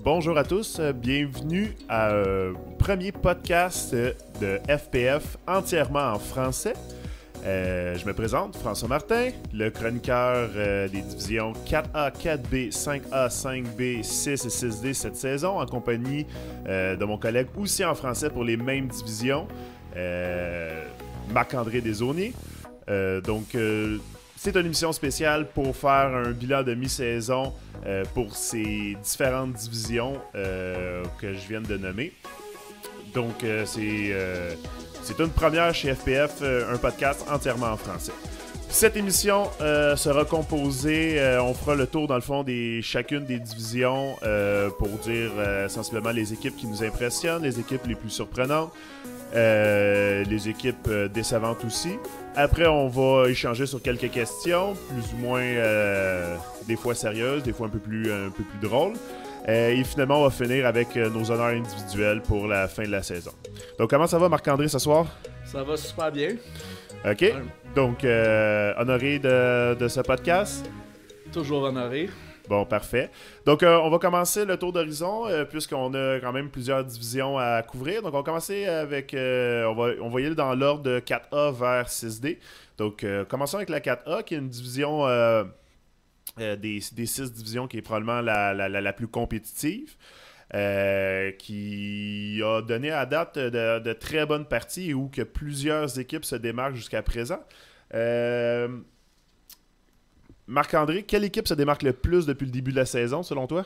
Bonjour à tous, bienvenue au premier podcast de FPF entièrement en français. Je me présente, François Martin, le chroniqueur des divisions 4A, 4B, 5A, 5B, 6 et 6D cette saison, en compagnie de mon collègue aussi en français pour les mêmes divisions, Marc-André Desaulniers. C'est une émission spéciale pour faire un bilan de mi-saison pour ces différentes divisions que je viens de nommer. Donc, c'est une première chez FPF, un podcast entièrement en français. Cette émission sera composée, on fera le tour dans le fond de chacune des divisions pour dire sensiblement les équipes qui nous impressionnent, les équipes les plus surprenantes, les équipes décevantes aussi. Après, on va échanger sur quelques questions, plus ou moins des fois sérieuses, des fois un peu plus drôles. Et finalement, on va finir avec nos honneurs individuels pour la fin de la saison. Donc, comment ça va, Marc-André, ce soir? Ça va super bien. OK. Donc, honoré de ce podcast? Toujours honoré. Bon, parfait. Donc, on va commencer le tour d'horizon, puisqu'on a quand même plusieurs divisions à couvrir. Donc, on va commencer avec... on va y aller dans l'ordre de 4A vers 6D. Donc, commençons avec la 4A, qui est une division... des 6 divisions qui est probablement la plus compétitive, qui a donné à date de très bonnes parties où que plusieurs équipes se démarquent jusqu'à présent. Marc-André, quelle équipe se démarque le plus depuis le début de la saison, selon toi?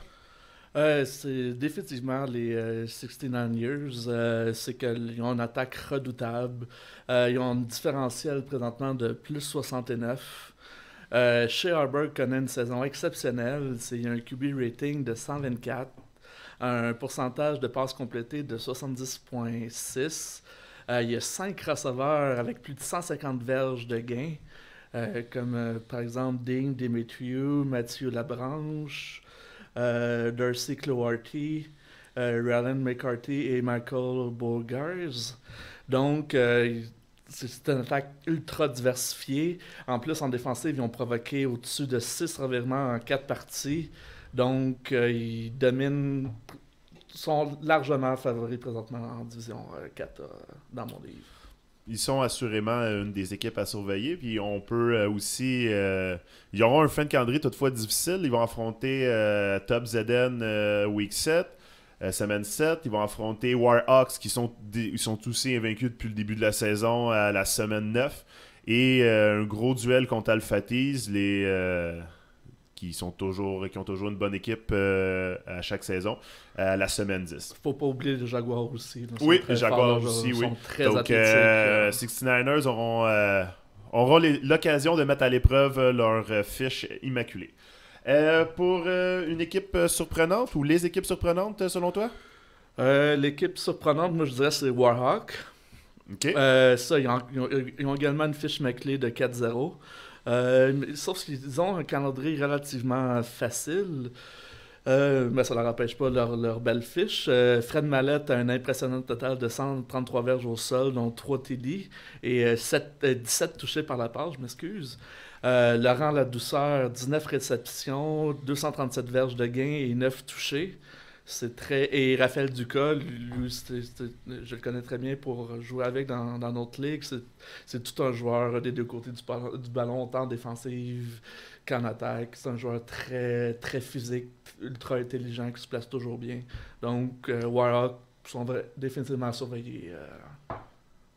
C'est définitivement les 69ers. C'est qu'ils ont une attaque redoutable. Ils ont un différentiel présentement de plus 69. Shea Harburg connaît une saison exceptionnelle. Il y a un QB rating de 124, un pourcentage de passes complétées de 70,6. Il y a 5 receveurs avec plus de 150 verges de gain, comme par exemple Ding Demetriou, Mathieu Labranche, Darcy Cloarty, Ryan McCarthy et Michael Bogarts. Donc, c'est une attaque ultra diversifiée. En plus, en défensive, ils ont provoqué au-dessus de 6 revirements en 4 parties. Donc, ils dominent, sont largement favoris présentement en division 4 dans mon livre. Ils sont assurément une des équipes à surveiller. Puis on peut aussi... ils auront un fin de calendrier toutefois difficile. Ils vont affronter Top Zeden Week 7. Semaine 7, ils vont affronter Warhawks qui sont aussi invaincus depuis le début de la saison à la semaine 9. Et un gros duel contre Alpha Tees, qui ont toujours une bonne équipe à chaque saison, à la semaine 10. Faut pas oublier les Jaguars aussi. Oui, les Jaguars aussi, oui. Sont très donc, athlétiques. 69ers auront l'occasion de mettre à l'épreuve leur fiche immaculée. Pour une équipe surprenante ou les équipes surprenantes selon toi? L'équipe surprenante, moi je dirais c'est Warhawk. Okay. Ils ont également une fiche McClay de 4-0. Sauf qu'ils ont un calendrier relativement facile. Mais ça ne leur empêche pas leur belle fiche. Fred Mallette a un impressionnant total de 133 verges au sol, dont 3 TD et 17 touchés par la passe, je m'excuse. Laurent Ladouceur, 19 réceptions, 237 verges de gain et 9 touchés. Et Raphaël Ducas, lui, je le connais très bien pour jouer avec dans notre ligue. C'est tout un joueur des deux côtés du ballon, autant en défensive qu'en attaque. C'est un joueur très, très physique, ultra intelligent, qui se place toujours bien. Donc, Warhawks sont définitivement surveillés.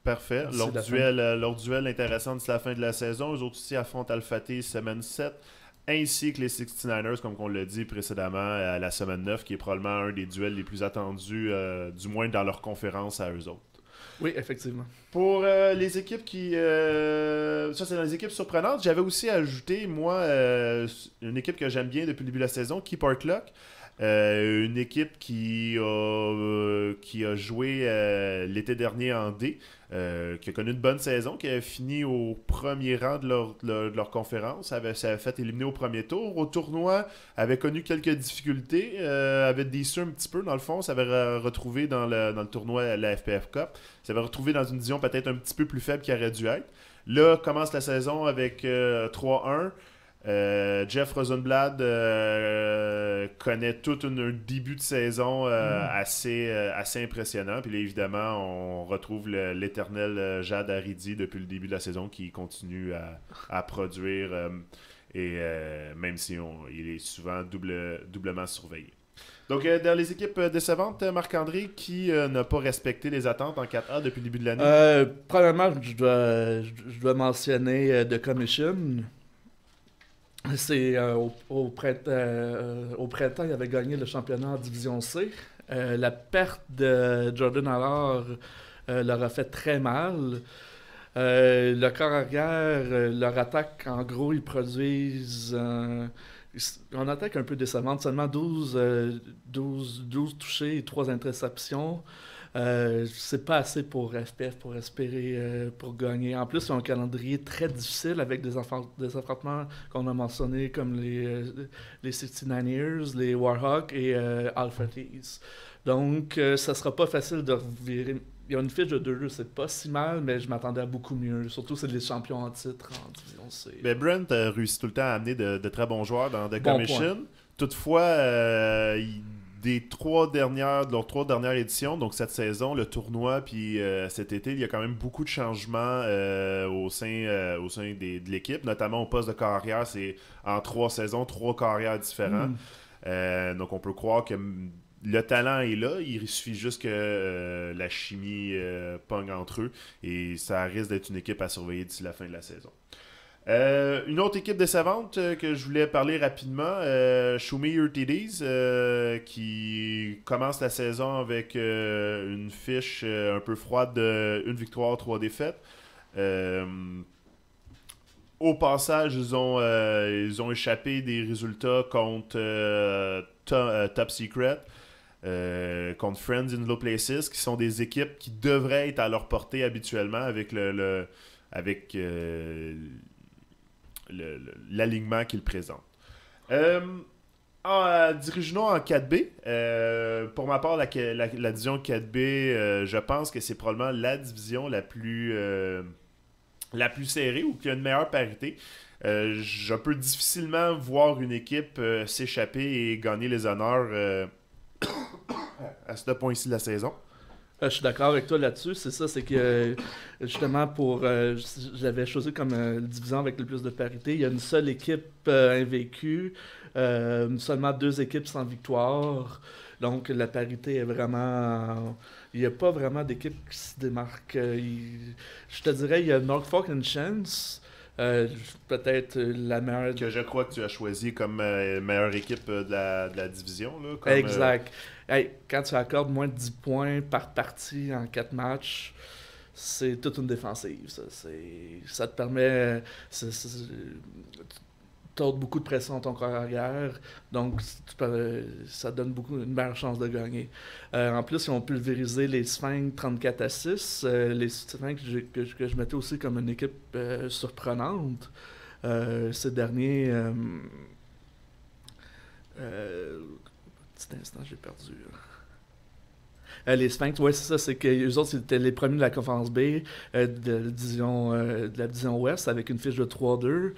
Parfait. Leur duel intéressant d'ici la fin de la saison. Eux autres aussi affrontent Alpha T semaine 7, ainsi que les 69ers, comme on l'a dit précédemment, à la semaine 9, qui est probablement un des duels les plus attendus, du moins dans leur conférence à eux autres. Oui, effectivement. Pour les équipes ça, c'est dans les équipes surprenantes. J'avais aussi ajouté, moi, une équipe que j'aime bien depuis le début de la saison, Keep Our Clock. Une équipe qui a joué l'été dernier en D, qui a connu une bonne saison, qui a fini au premier rang de leur conférence, ça avait fait éliminer au premier tour. Au tournoi, avait connu quelques difficultés, avait déçu un petit peu dans le fond, ça avait retrouvé dans le tournoi la FPF Cup, ça avait retrouvé dans une division peut-être un petit peu plus faible qu'il aurait dû être. Là, commence la saison avec 3-1. Jeff Rosenblatt connaît tout un début de saison assez impressionnant. Puis là, évidemment, on retrouve l'éternel Jad Haridi depuis le début de la saison qui continue à produire, même si il est souvent doublement surveillé. Donc, dans les équipes décevantes, Marc-André, qui n'a pas respecté les attentes en 4A depuis le début de l'année? Probablement, je dois mentionner The Commission. C'est au printemps, il avait gagné le championnat en Division C. La perte de Jordan Allard leur a fait très mal. Le corps arrière, leur attaque, en gros, ils produisent une attaque un peu décevante. Seulement 12 touchés et 3 interceptions. C'est pas assez pour FPF pour espérer pour gagner. En plus, ils ont un calendrier très difficile avec des affrontements qu'on a mentionnés comme les 69ers, les Warhawks et Alpha Tees. Donc, ça sera pas facile de revirer. Il y a une fiche de 2-2, c'est pas si mal, mais je m'attendais à beaucoup mieux. Surtout, c'est les champions en titre en division C. Ben, Brent a réussi tout le temps à amener de très bons joueurs dans The Bon Commission. point. Toutefois, de leurs 3 dernières éditions, donc cette saison, le tournoi, puis cet été, il y a quand même beaucoup de changements au sein de l'équipe, notamment au poste de carrière. C'est en 3 saisons, 3 carrières différents. Donc on peut croire que le talent est là, il suffit juste que la chimie pogne entre eux et ça risque d'être une équipe à surveiller d'ici la fin de la saison. Une autre équipe décevante que je voulais parler rapidement, Shumei Urtides, qui commence la saison avec une fiche un peu froide de 1 victoire, 3 défaites. Au passage, ils ont échappé des résultats contre Top Secret, contre Friends in Low Places, qui sont des équipes qui devraient être à leur portée habituellement avec l'alignement qu'ils présentent. Dirigeons en 4B. Pour ma part, la division 4B, je pense que c'est probablement la division la plus serrée ou qui a une meilleure parité. Je peux difficilement voir une équipe s'échapper et gagner les honneurs à ce point-ci de la saison. Je suis d'accord avec toi là-dessus. C'est ça, c'est que justement j'avais choisi comme division avec le plus de parité. Il y a une seule équipe invaincue, seulement 2 équipes sans victoire. Donc la parité est vraiment. Il n'y a pas vraiment d'équipe qui se démarque. Je te dirais, il y a Norfolk and Chance. Peut-être la meilleure. Que je crois que tu as choisi comme meilleure équipe de la division. Là, comme, exact. Hey, quand tu accordes moins de 10 points par partie en 4 matchs, c'est toute une défensive. Ça te permet. Tu ôtes beaucoup de pression à ton corps arrière, donc ça donne une meilleure chance de gagner. En plus, ils ont pulvérisé les Sphinx 34-6, les Sphinx que je mettais aussi comme une équipe surprenante. Ces derniers... petit instant, j'ai perdu. Les Sphinx, ouais, c'est ça, c'est que eux autres, c'était les premiers de la conférence B de la division Ouest avec une fiche de 3-2.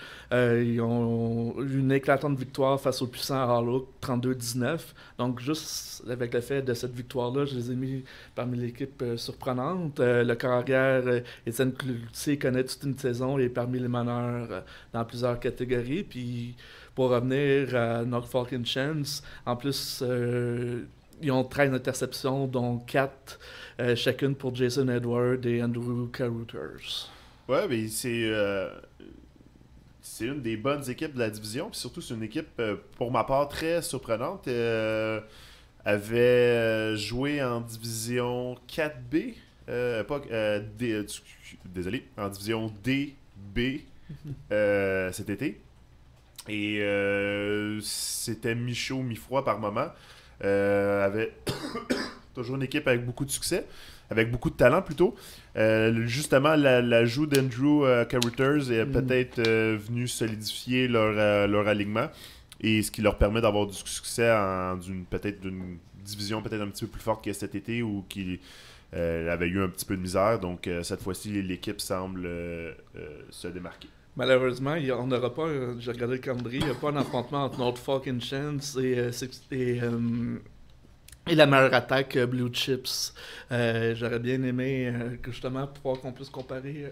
Ils ont eu une éclatante victoire face au puissant Harlow, 32-19. Donc, juste avec le fait de cette victoire-là, je les ai mis parmi l'équipe surprenante. Le corps arrière, Étienne Cloutier connaît toute une saison et est parmi les meneurs dans plusieurs catégories. Puis, pour revenir à Norfolk and Chance, en plus... ils ont 13 interceptions, dont 4 chacune pour Jason Edward et Andrew Carouters. Ouais, mais c'est une des bonnes équipes de la division. Puis surtout, c'est une équipe, pour ma part, très surprenante. Avait joué en division 4B. Désolé, en division DB cet été. Et c'était mi-chaud, mi-froid par moment. Avait toujours une équipe avec beaucoup de succès, avec beaucoup de talent plutôt. Justement, l'ajout d'Andrew Carouters est peut-être venu solidifier leur alignement et ce qui leur permet d'avoir du succès peut-être d'une division peut-être un petit peu plus forte que cet été ou qui elle avait eu un petit peu de misère. Donc, cette fois-ci, l'équipe semble se démarquer. Malheureusement, on n'aura pas, j'ai regardé le calendrier, il n'y a pas un affrontement entre Norfolk Chance et la meilleure attaque Blue Chips. J'aurais bien aimé que justement pouvoir qu'on puisse comparer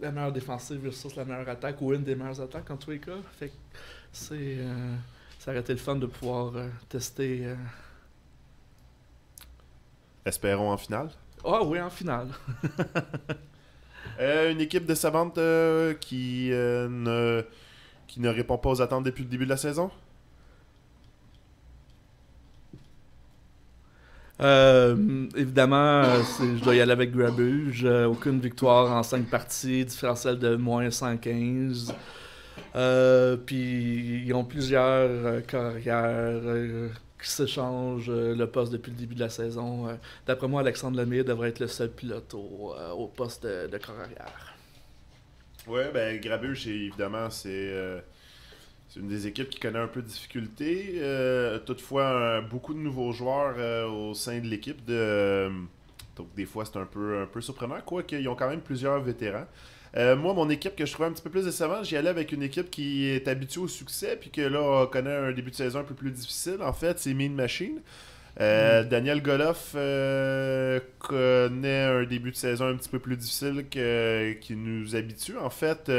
la meilleure défensive versus la meilleure attaque ou une des meilleures attaques en tous les cas. Fait que ça aurait été le fun de pouvoir tester. Espérons en finale. Ah oui, en finale. Une équipe de savantes qui ne répond pas aux attentes depuis le début de la saison? Évidemment, je dois y aller avec Grabuge. Aucune victoire en 5 parties, différentiel de moins 115. Puis ils ont plusieurs carrières qui s'échangent le poste depuis le début de la saison. D'après moi, Alexandre Lemire devrait être le seul pilote au poste de carrière. Oui, ben Grabuge, évidemment, c'est une des équipes qui connaît un peu de difficulté. Toutefois, beaucoup de nouveaux joueurs au sein de l'équipe. Donc, des fois, c'est un peu surprenant. Quoique, ils ont quand même plusieurs vétérans. Moi, mon équipe que je trouvais un petit peu plus décevante, j'y allais avec une équipe qui est habituée au succès, puis que là, connaît un début de saison un peu plus difficile. En fait, c'est Mean Machine. Daniel Goloff connaît un début de saison un petit peu plus difficile qui nous habitue. En fait,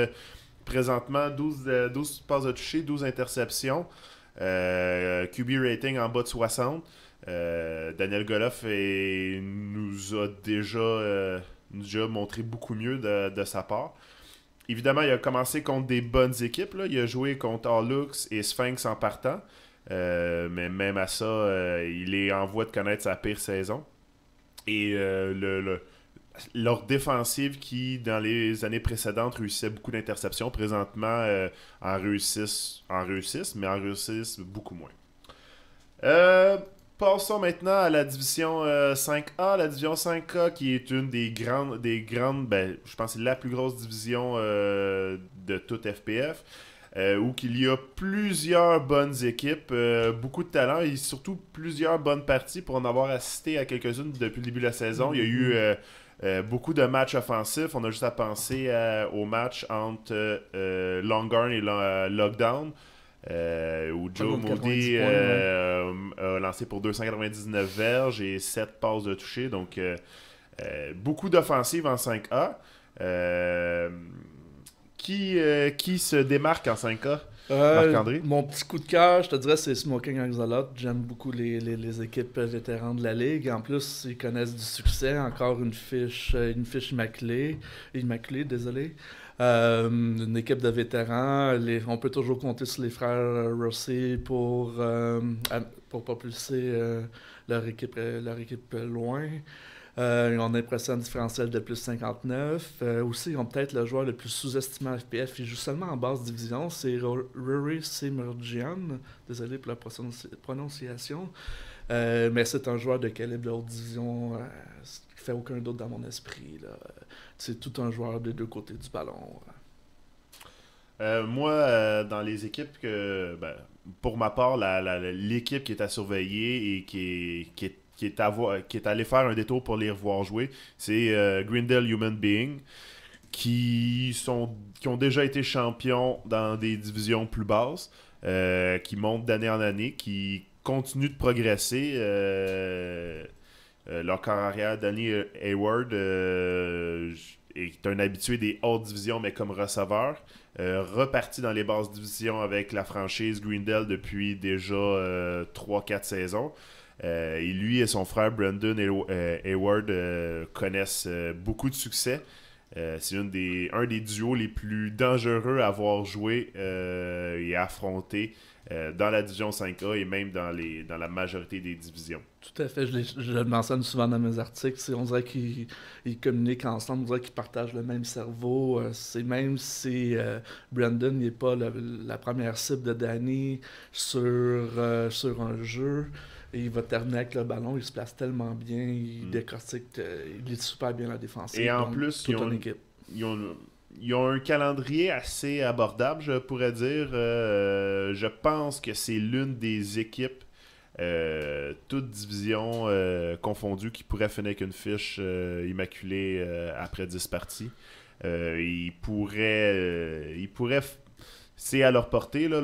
présentement, 12 passes de toucher, 12 interceptions, QB rating en bas de 60. Daniel Goloff nous a déjà montré beaucoup mieux de sa part. Évidemment, il a commencé contre des bonnes équipes. Là. Il a joué contre Orlux et Sphinx en partant. Mais même à ça, il est en voie de connaître sa pire saison. Et leur défensive qui, dans les années précédentes, réussissait beaucoup d'interceptions, présentement en réussissent, mais en réussissent beaucoup moins. Passons maintenant à la division 5A. La division 5A qui est une des grandes, je pense que c'est la plus grosse division de toute FPF. Où il y a plusieurs bonnes équipes, beaucoup de talent et surtout plusieurs bonnes parties pour en avoir assisté à quelques-unes depuis le début de la saison. Il y a eu beaucoup de matchs offensifs. On a juste à penser au match entre Longhorn et Lockdown, où Joe Moody a lancé pour 299 verges et 7 passes de toucher. Donc, beaucoup d'offensives en 5A. Qui se démarque en 5A? Marc-André? Mon petit coup de cœur, je te dirais, c'est Smoking Axolot. J'aime beaucoup les équipes vétérans de la Ligue. En plus, ils connaissent du succès. Encore une fiche immaculée. Désolé. Une équipe de vétérans. On peut toujours compter sur les frères Rossi pour propulser leur équipe loin. Ils ont l'impression différentiel de plus 59. Aussi, ils ont peut-être le joueur le plus sous-estimé en FPF. Il joue seulement en basse division. C'est Rory Semerjian. Désolé pour la prononciation. Mais c'est un joueur de calibre de haute division qui fait aucun doute dans mon esprit. Là. C'est tout un joueur des deux côtés du ballon. Moi, dans les équipes pour ma part, l'équipe qui est à surveiller et qui est allé faire un détour pour les revoir jouer, c'est Grindel Human Being, qui ont déjà été champions dans des divisions plus basses, qui montent d'année en année, qui continuent de progresser. Leur carrière, Danny Hayward est un habitué des hautes divisions, mais comme receveur. Reparti dans les basses divisions avec la franchise Grindel depuis déjà 3-4 saisons. Et lui et son frère Brandon Hayward connaissent beaucoup de succès. C'est un des duos les plus dangereux à avoir joué et affronté dans la division 5A et même dans la majorité des divisions. Tout à fait, je le mentionne souvent dans mes articles. On dirait qu'ils communiquent ensemble, on dirait qu'ils partagent le même cerveau. Même si Brandon n'est pas la première cible de Danny sur un jeu, et il va terminer avec le ballon, il se place tellement bien, il décortique, il lit super bien la défensive. Et en plus, ils ont un calendrier assez abordable, je pourrais dire. Je pense que c'est l'une des équipes toute division confondue qui pourrait finir avec une fiche immaculée après 10 parties. Ils pourraient c'est à leur portée, là,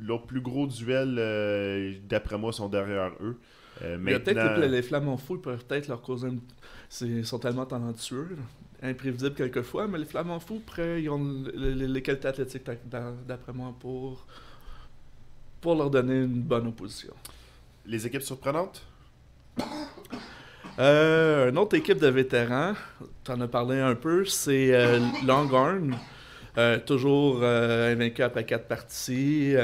leurs plus gros duels, d'après moi, sont derrière eux. Il y a peut-être les Flamands fous, ils peuvent peut-être leur causer ils sont tellement talentueux, imprévisibles quelquefois, mais les Flamands fous, après, ils ont les qualités athlétiques, d'après moi, pour leur donner une bonne opposition. Les équipes surprenantes? Une autre équipe de vétérans, tu en as parlé un peu, c'est Longhorn. Toujours invaincu après 4 parties,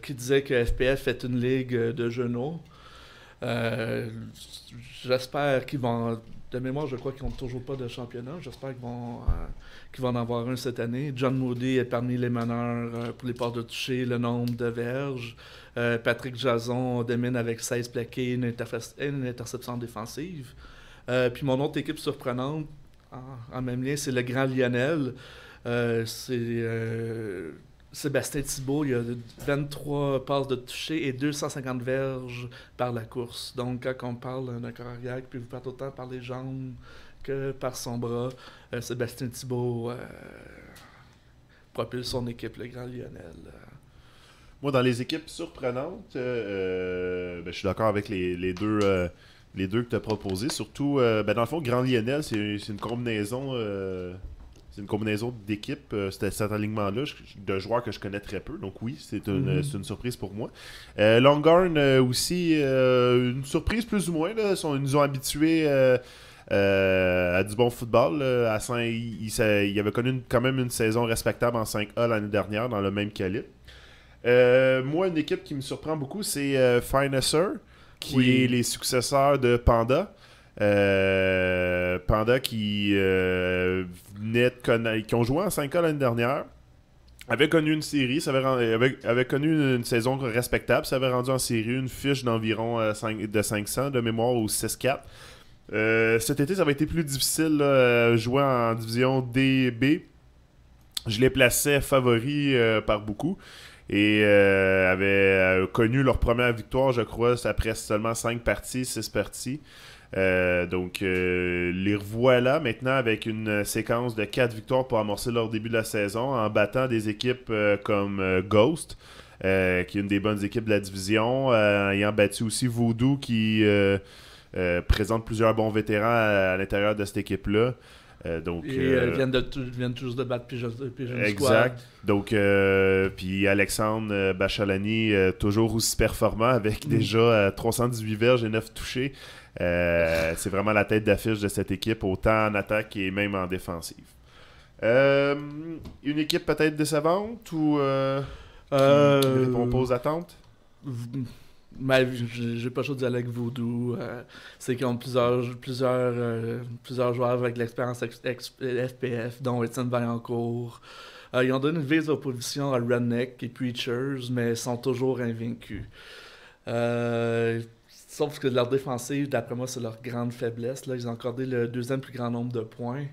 qui disait que FPF est une ligue de genoux. J'espère qu'ils vont... De mémoire, je crois qu'ils n'ont toujours pas de championnat. J'espère qu'ils vont en avoir un cette année. John Moody est parmi les meneurs pour les passes de toucher, le nombre de verges. Patrick Jason domine avec 16 plaqués, une interception défensive. Puis mon autre équipe surprenante, en même lien, c'est le Grand Lionel. C'est Sébastien Thibault, il y a 23 passes de toucher et 250 verges par la course. Donc, quand on parle d'un carrière qui peut vous perdre autant par les jambes que par son bras, Sébastien Thibault propulse son équipe, le Grand Lionel. Moi, dans les équipes surprenantes, je suis d'accord avec les deux que tu as proposés. Surtout, dans le fond, Grand Lionel, c'est une combinaison... c'est une combinaison d'équipes, cet alignement-là, de joueurs que je connais très peu. Donc oui, c'est une surprise pour moi. Longhorn aussi, une surprise plus ou moins. Là. Ils nous ont habitués à du bon football. Là. Il avait connu quand même une saison respectable en 5A l'année dernière, dans le même calibre. Moi, une équipe qui me surprend beaucoup, c'est Finesser, qui est les successeurs de Panda. Panda qui qui ont joué en 5A l'année dernière, avait connu une série, avait connu une saison respectable, ça avait rendu en série une fiche d'environ de 500 de mémoire au 6-4. Cet été, ça avait été plus difficile, jouer en division D-B. Je les plaçais favoris par beaucoup. Et avaient connu leur première victoire, je crois, après seulement 6 parties. Donc, les revoilà maintenant avec une séquence de 4 victoires pour amorcer leur début de la saison en battant des équipes comme Ghost, qui est une des bonnes équipes de la division, ayant battu aussi Voodoo qui présente plusieurs bons vétérans à l'intérieur de cette équipe-là. Donc, ils viennent tous de battre Pigeon exact. Squad. Donc, puis Alexandre Bachalani, toujours aussi performant avec déjà 318 verges et 9 touchés. C'est vraiment la tête d'affiche de cette équipe, autant en attaque et même en défensive. Une équipe peut-être décevante ou qui ne répond pas aux attentes? Mais j'ai pas chaud de dire avec Voodoo. C'est qu'ils ont plusieurs joueurs avec l'expérience FPF, dont Étienne Vaillancourt. Ils ont donné une vise d'opposition à Redneck et Preachers, mais sont toujours invaincus. Sauf que leur défensive, d'après moi, c'est leur grande faiblesse. Là, ils ont accordé le 2e plus grand nombre de points.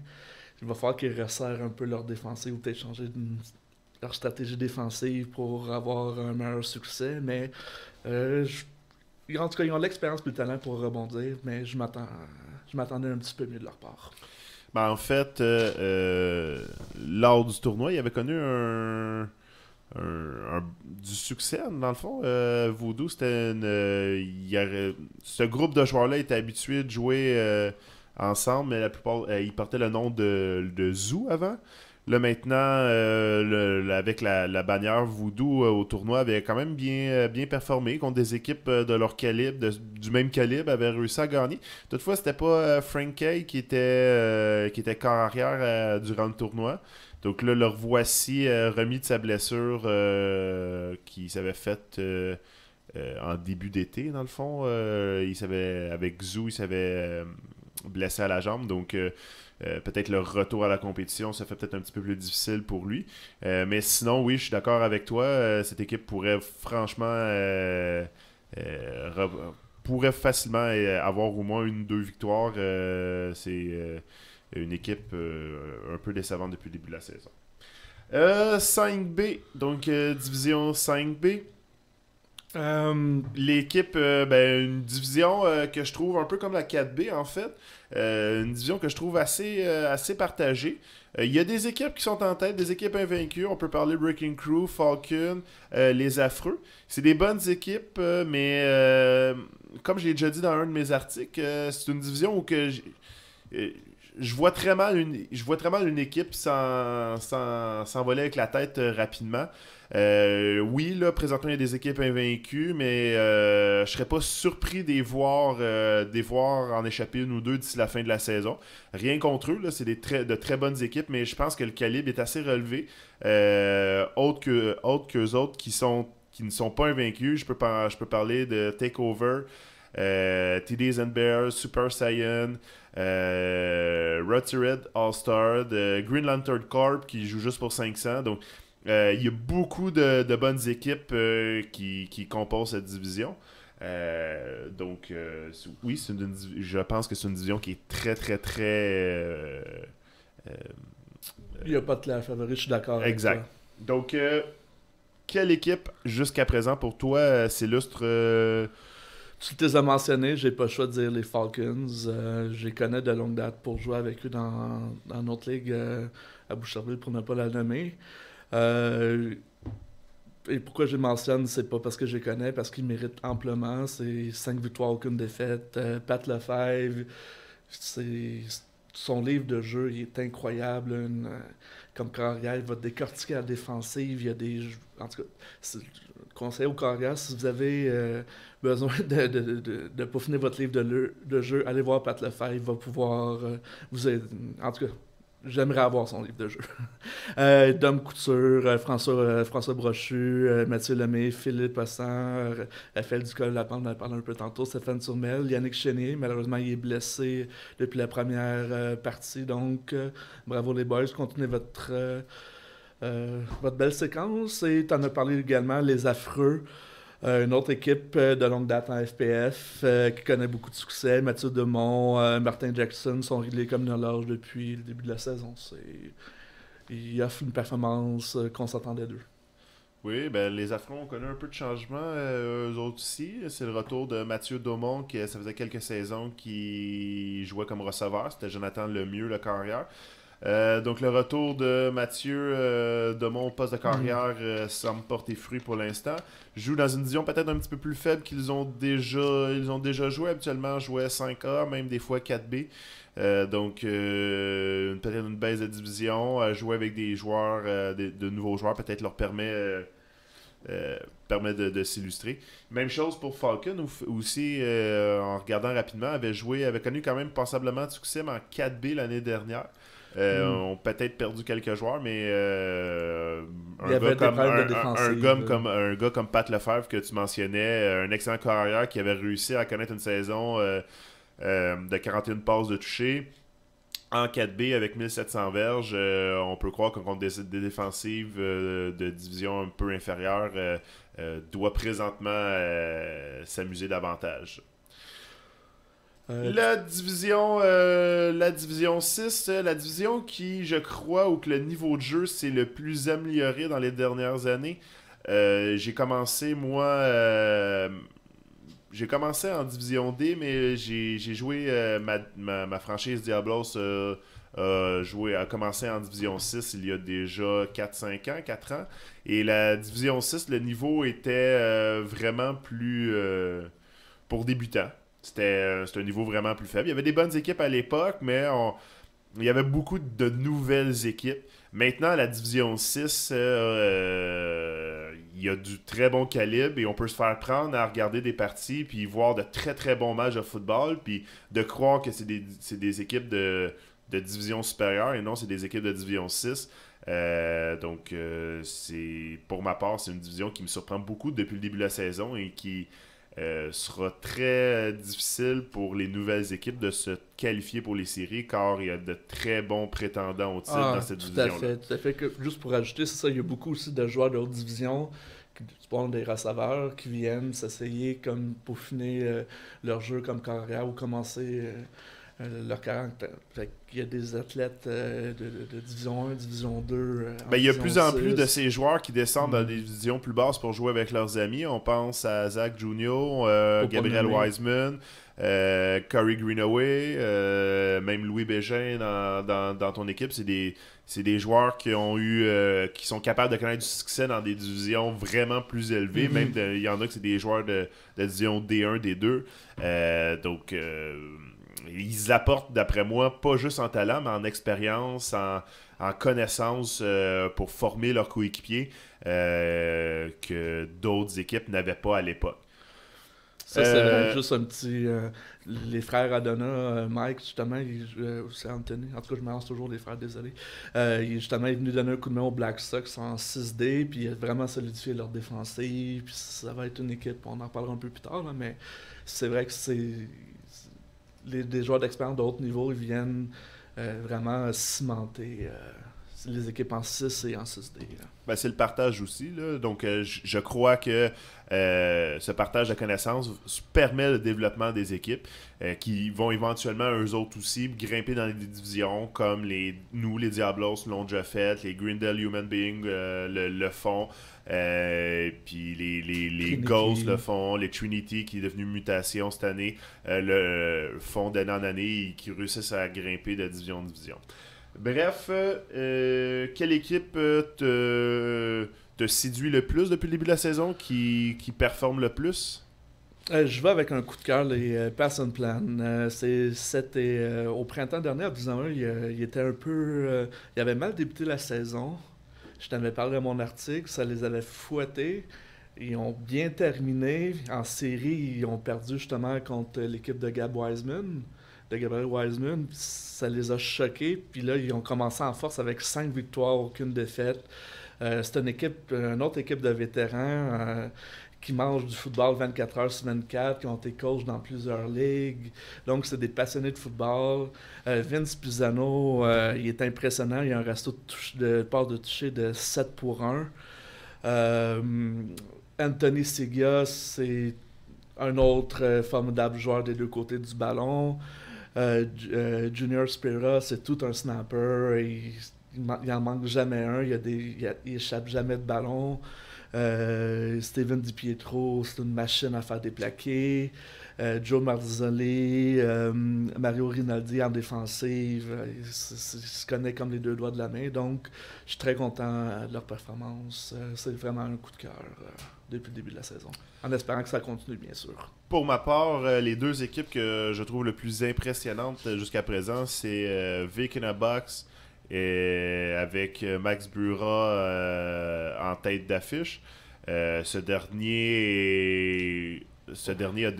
Il va falloir qu'ils resserrent un peu leur défensive ou peut-être changer leur stratégie défensive pour avoir un meilleur succès. Mais en tout cas, ils ont l'expérience et le talent pour rebondir, mais je m'attendais un petit peu mieux de leur part. Ben, en fait, lors du tournoi, il avait connu du succès, dans le fond. Voodoo, c'était ce groupe de joueurs-là était habitué de jouer ensemble, mais la plupart, ils portaient le nom de Zoo avant. Là, maintenant, avec la bannière Voodoo au tournoi, avait quand même bien performé contre des équipes de leur calibre, du même calibre, avaient réussi à gagner. Toutefois, c'était pas Frank Kay qui était corps arrière durant le tournoi. Donc là, leur voici remis de sa blessure qui s'avait faite en début d'été, dans le fond. Avec Zoo, il s'avait blessé à la jambe. Donc, peut-être le retour à la compétition, ça fait peut-être un petit peu plus difficile pour lui. Mais sinon, oui, je suis d'accord avec toi. Cette équipe pourrait franchement... pourrait facilement avoir au moins 1 ou 2 victoires. C'est... une équipe un peu décevante depuis le début de la saison. 5B, donc division 5B. L'équipe, une division que je trouve un peu comme la 4B en fait. Une division que je trouve assez partagée. Il y a des équipes qui sont en tête, des équipes invaincues. On peut parler Breaking Crew, Falcon, les Affreux. C'est des bonnes équipes, mais comme je l'ai déjà dit dans un de mes articles, c'est une division où je vois très mal une équipe s'envoler avec la tête rapidement. Oui, là, présentement, il y a des équipes invaincues, mais je serais pas surpris de les voir en échapper une ou deux d'ici la fin de la saison. Rien contre eux, là, c'est de très bonnes équipes, mais je pense que le calibre est assez relevé. Autre qu'eux autres qui ne sont pas invaincus, je peux parler de Takeover, TDs and Bears, Super Saiyan, Rotterdam All-Star, de Green Lantern Corp qui joue juste pour 500. Donc, il y a beaucoup de bonnes équipes qui composent cette division. Oui, je pense que c'est une division qui est très, très, très... Il n'y a pas de clair favori, je suis d'accord avec toi. Exact. Donc, quelle équipe, jusqu'à présent, pour toi, s'illustre... Tu les as mentionnés, j'ai pas le choix de dire les Falcons. Je les connais de longue date pour jouer avec eux dans notre ligue à Boucherville, pour ne pas la nommer. Et pourquoi je les mentionne, c'est pas parce que je les connais, parce qu'ils méritent amplement. C'est 5 victoires, aucune défaite. Pat Lefebvre, son livre de jeu il est incroyable. Comme carrière, il va décortiquer la défensive. Il y a des... En tout cas, conseil au carrière, si vous avez besoin de peaufiner votre livre de jeu, allez voir Pat Lefebvre. Il va pouvoir vous aider. En tout cas, j'aimerais avoir son livre de jeu. Dom Couture, François Brochu, Mathieu Lemay, Philippe Assan, Raphaël Ducol-Lapente, on en a parlé un peu tantôt, Stéphane Turmel, Yannick Chénier, malheureusement il est blessé depuis la première partie, donc bravo les boys, continuez votre belle séquence. Et tu en as parlé également, les Affreux. Une autre équipe de longue date en FPF qui connaît beaucoup de succès. Mathieu Demont, Martin Jackson sont réglés comme une horloge depuis le début de la saison. Ils offrent une performance qu'on s'attendait d'eux. Oui, les Affreux ont connu un peu de changement, eux autres aussi. C'est le retour de Mathieu Daumont, qui ça faisait quelques saisons qu'il jouait comme receveur. C'était Jonathan Lemieux, le carrière. Donc le retour de Mathieu Daumont au poste de carrière semble porter fruit pour l'instant. Joue dans une division peut-être un petit peu plus faible qu'ils ont déjà joué. Habituellement, jouaient 5A, même des fois 4B. Donc peut-être une baisse de division. Jouer avec des joueurs, de nouveaux joueurs, peut-être leur permet de s'illustrer. Même chose pour Falcon aussi, en regardant rapidement, avait connu quand même passablement de succès mais en 4B l'année dernière. Ont peut-être perdu quelques joueurs, mais un gars comme Pat Lefebvre que tu mentionnais, un excellent carrière qui avait réussi à connaître une saison de 41 passes de toucher en 4B avec 1700 verges. On peut croire que contre des défensives de division un peu inférieure doit présentement s'amuser davantage. La division 6, la division qui, je crois, où que le niveau de jeu s'est le plus amélioré dans les dernières années. J'ai commencé en division D, mais j'ai joué ma franchise Diablos a commencé en division 6 il y a déjà 4 ans. Et la division 6, le niveau était vraiment plus pour débutants. C'était un niveau vraiment plus faible. Il y avait des bonnes équipes à l'époque, mais il y avait beaucoup de nouvelles équipes. Maintenant, la Division 6, il y a du très bon calibre et on peut se faire prendre à regarder des parties puis voir de très très bons matchs de football puis de croire que c'est des équipes de division supérieure et non, c'est des équipes de Division 6. Pour ma part, c'est une division qui me surprend beaucoup depuis le début de la saison et qui sera très difficile pour les nouvelles équipes de se qualifier pour les séries car il y a de très bons prétendants au titre dans cette division-là. Tout à fait. Juste pour ajouter, c'est ça, il y a beaucoup aussi de joueurs de haute division, des receveurs qui viennent s'essayer comme peaufiner leur jeu comme carrière ou commencer leur caractère. Fait qu'il y a des athlètes de Division 1, Division 2. Ben, il y a de plus en 6. plus de ces joueurs qui descendent dans des divisions plus basses pour jouer avec leurs amis. On pense à Zach Junior, Gabriel Wiseman, Corey Greenaway, même Louis Bégin dans ton équipe. C'est des joueurs qui ont eu qui sont capables de connaître du succès dans des divisions vraiment plus élevées. Même il y en a que c'est des joueurs de division D1, D2. Donc ils apportent, d'après moi, pas juste en talent, mais en expérience, en connaissance pour former leurs coéquipiers que d'autres équipes n'avaient pas à l'époque. Ça, c'est vrai, juste un petit... les frères Adona, Mike, justement, c'est Anthony. En tout cas, je me lance toujours les frères, désolé. Justement, il est venu donner un coup de main aux Black Sox en 6D, puis il a vraiment solidifié leur défensive. Puis ça va être une équipe, on en reparlera un peu plus tard, là, mais c'est vrai que des joueurs d'expérience de haut niveau, ils viennent vraiment cimenter les équipes en 6 et en 6D. Ben, c'est le partage aussi. Là. Donc, je crois que ce partage de connaissances permet le développement des équipes qui vont éventuellement, eux autres aussi, grimper dans les divisions comme les Diablos l'ont déjà fait, les Grindel Human Being le font, puis les Ghosts le font, les Trinity qui est devenu Mutation cette année le font d'année en année et qui réussissent à grimper de division en division. Bref, quelle équipe te séduit le plus depuis le début de la saison, qui performe le plus? Je vais avec un coup de cœur, les Pass and Plan. C'était au printemps dernier, à 10 ans, il était un peu... il avait mal débuté la saison. Je t'avais parlé de mon article, ça les avait fouettés. Ils ont bien terminé. En série, ils ont perdu justement contre l'équipe de Gabriel Wiseman. Ça les a choqués. Puis là, ils ont commencé en force avec 5 victoires, aucune défaite. C'est une autre équipe de vétérans qui mangent du football 24 heures sur 24, qui ont été coachs dans plusieurs ligues. Donc, c'est des passionnés de football. Vince Pisano, il est impressionnant. Il a un ratio de part de toucher de 7 pour 1. Anthony Sigia, c'est un autre formidable joueur des deux côtés du ballon. Junior Spira, c'est tout un snapper. Il en manque jamais un. Il échappe jamais de ballon. Steven DiPietro, c'est une machine à faire des plaqués. Joe Marzoli, Mario Rinaldi en défensive, ils se connaissent comme les deux doigts de la main. Donc, je suis très content de leur performance. C'est vraiment un coup de cœur depuis le début de la saison. En espérant que ça continue, bien sûr. Pour ma part, les deux équipes que je trouve le plus impressionnantes jusqu'à présent, c'est Vic in a Box et avec Max Bura en tête d'affiche. Ce dernier a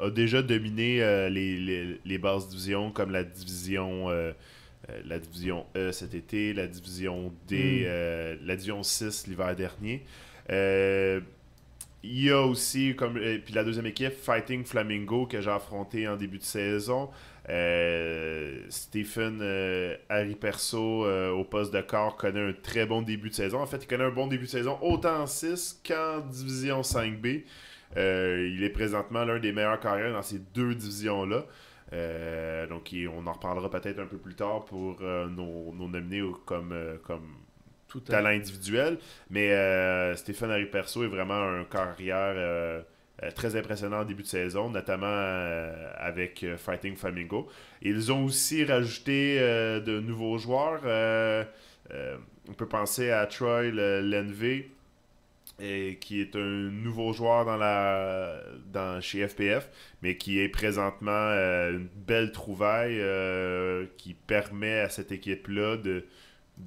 déjà dominé les basses divisions comme la division E cet été, la division D, la division 6 l'hiver dernier. Il y a aussi, puis la deuxième équipe, Fighting Flamingo, que j'ai affronté en début de saison. Stephen Harry Perso au poste de corps connaît un très bon début de saison. En fait, il connaît un bon début de saison autant en 6 qu'en division 5B. Il est présentement l'un des meilleurs carrières dans ces deux divisions-là. Donc, on en reparlera peut-être un peu plus tard pour nos nominés comme talent individuel. Mais Stephen Harry Perso est vraiment un carrière très impressionnant en début de saison, notamment avec Fighting Flamingo. Ils ont aussi rajouté de nouveaux joueurs. On peut penser à Troy Lenvey, qui est un nouveau joueur chez FPF, mais qui est présentement une belle trouvaille qui permet à cette équipe-là de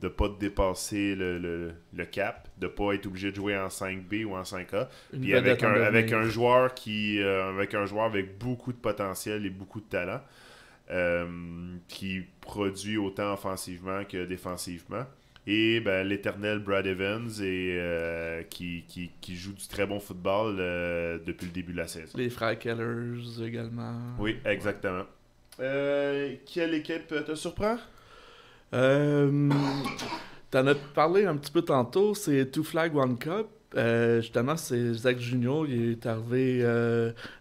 ne pas dépasser le cap, de ne pas être obligé de jouer en 5B ou en 5A. Puis avec un joueur avec beaucoup de potentiel et beaucoup de talent, qui produit autant offensivement que défensivement. Et l'éternel Brad Evans qui joue du très bon football depuis le début de la saison. Les frères Kellers également. Oui, exactement. Quelle équipe te surprend? T'en as parlé un petit peu tantôt, c'est Two Flag One Cup. Justement, c'est Zach Junior, il est arrivé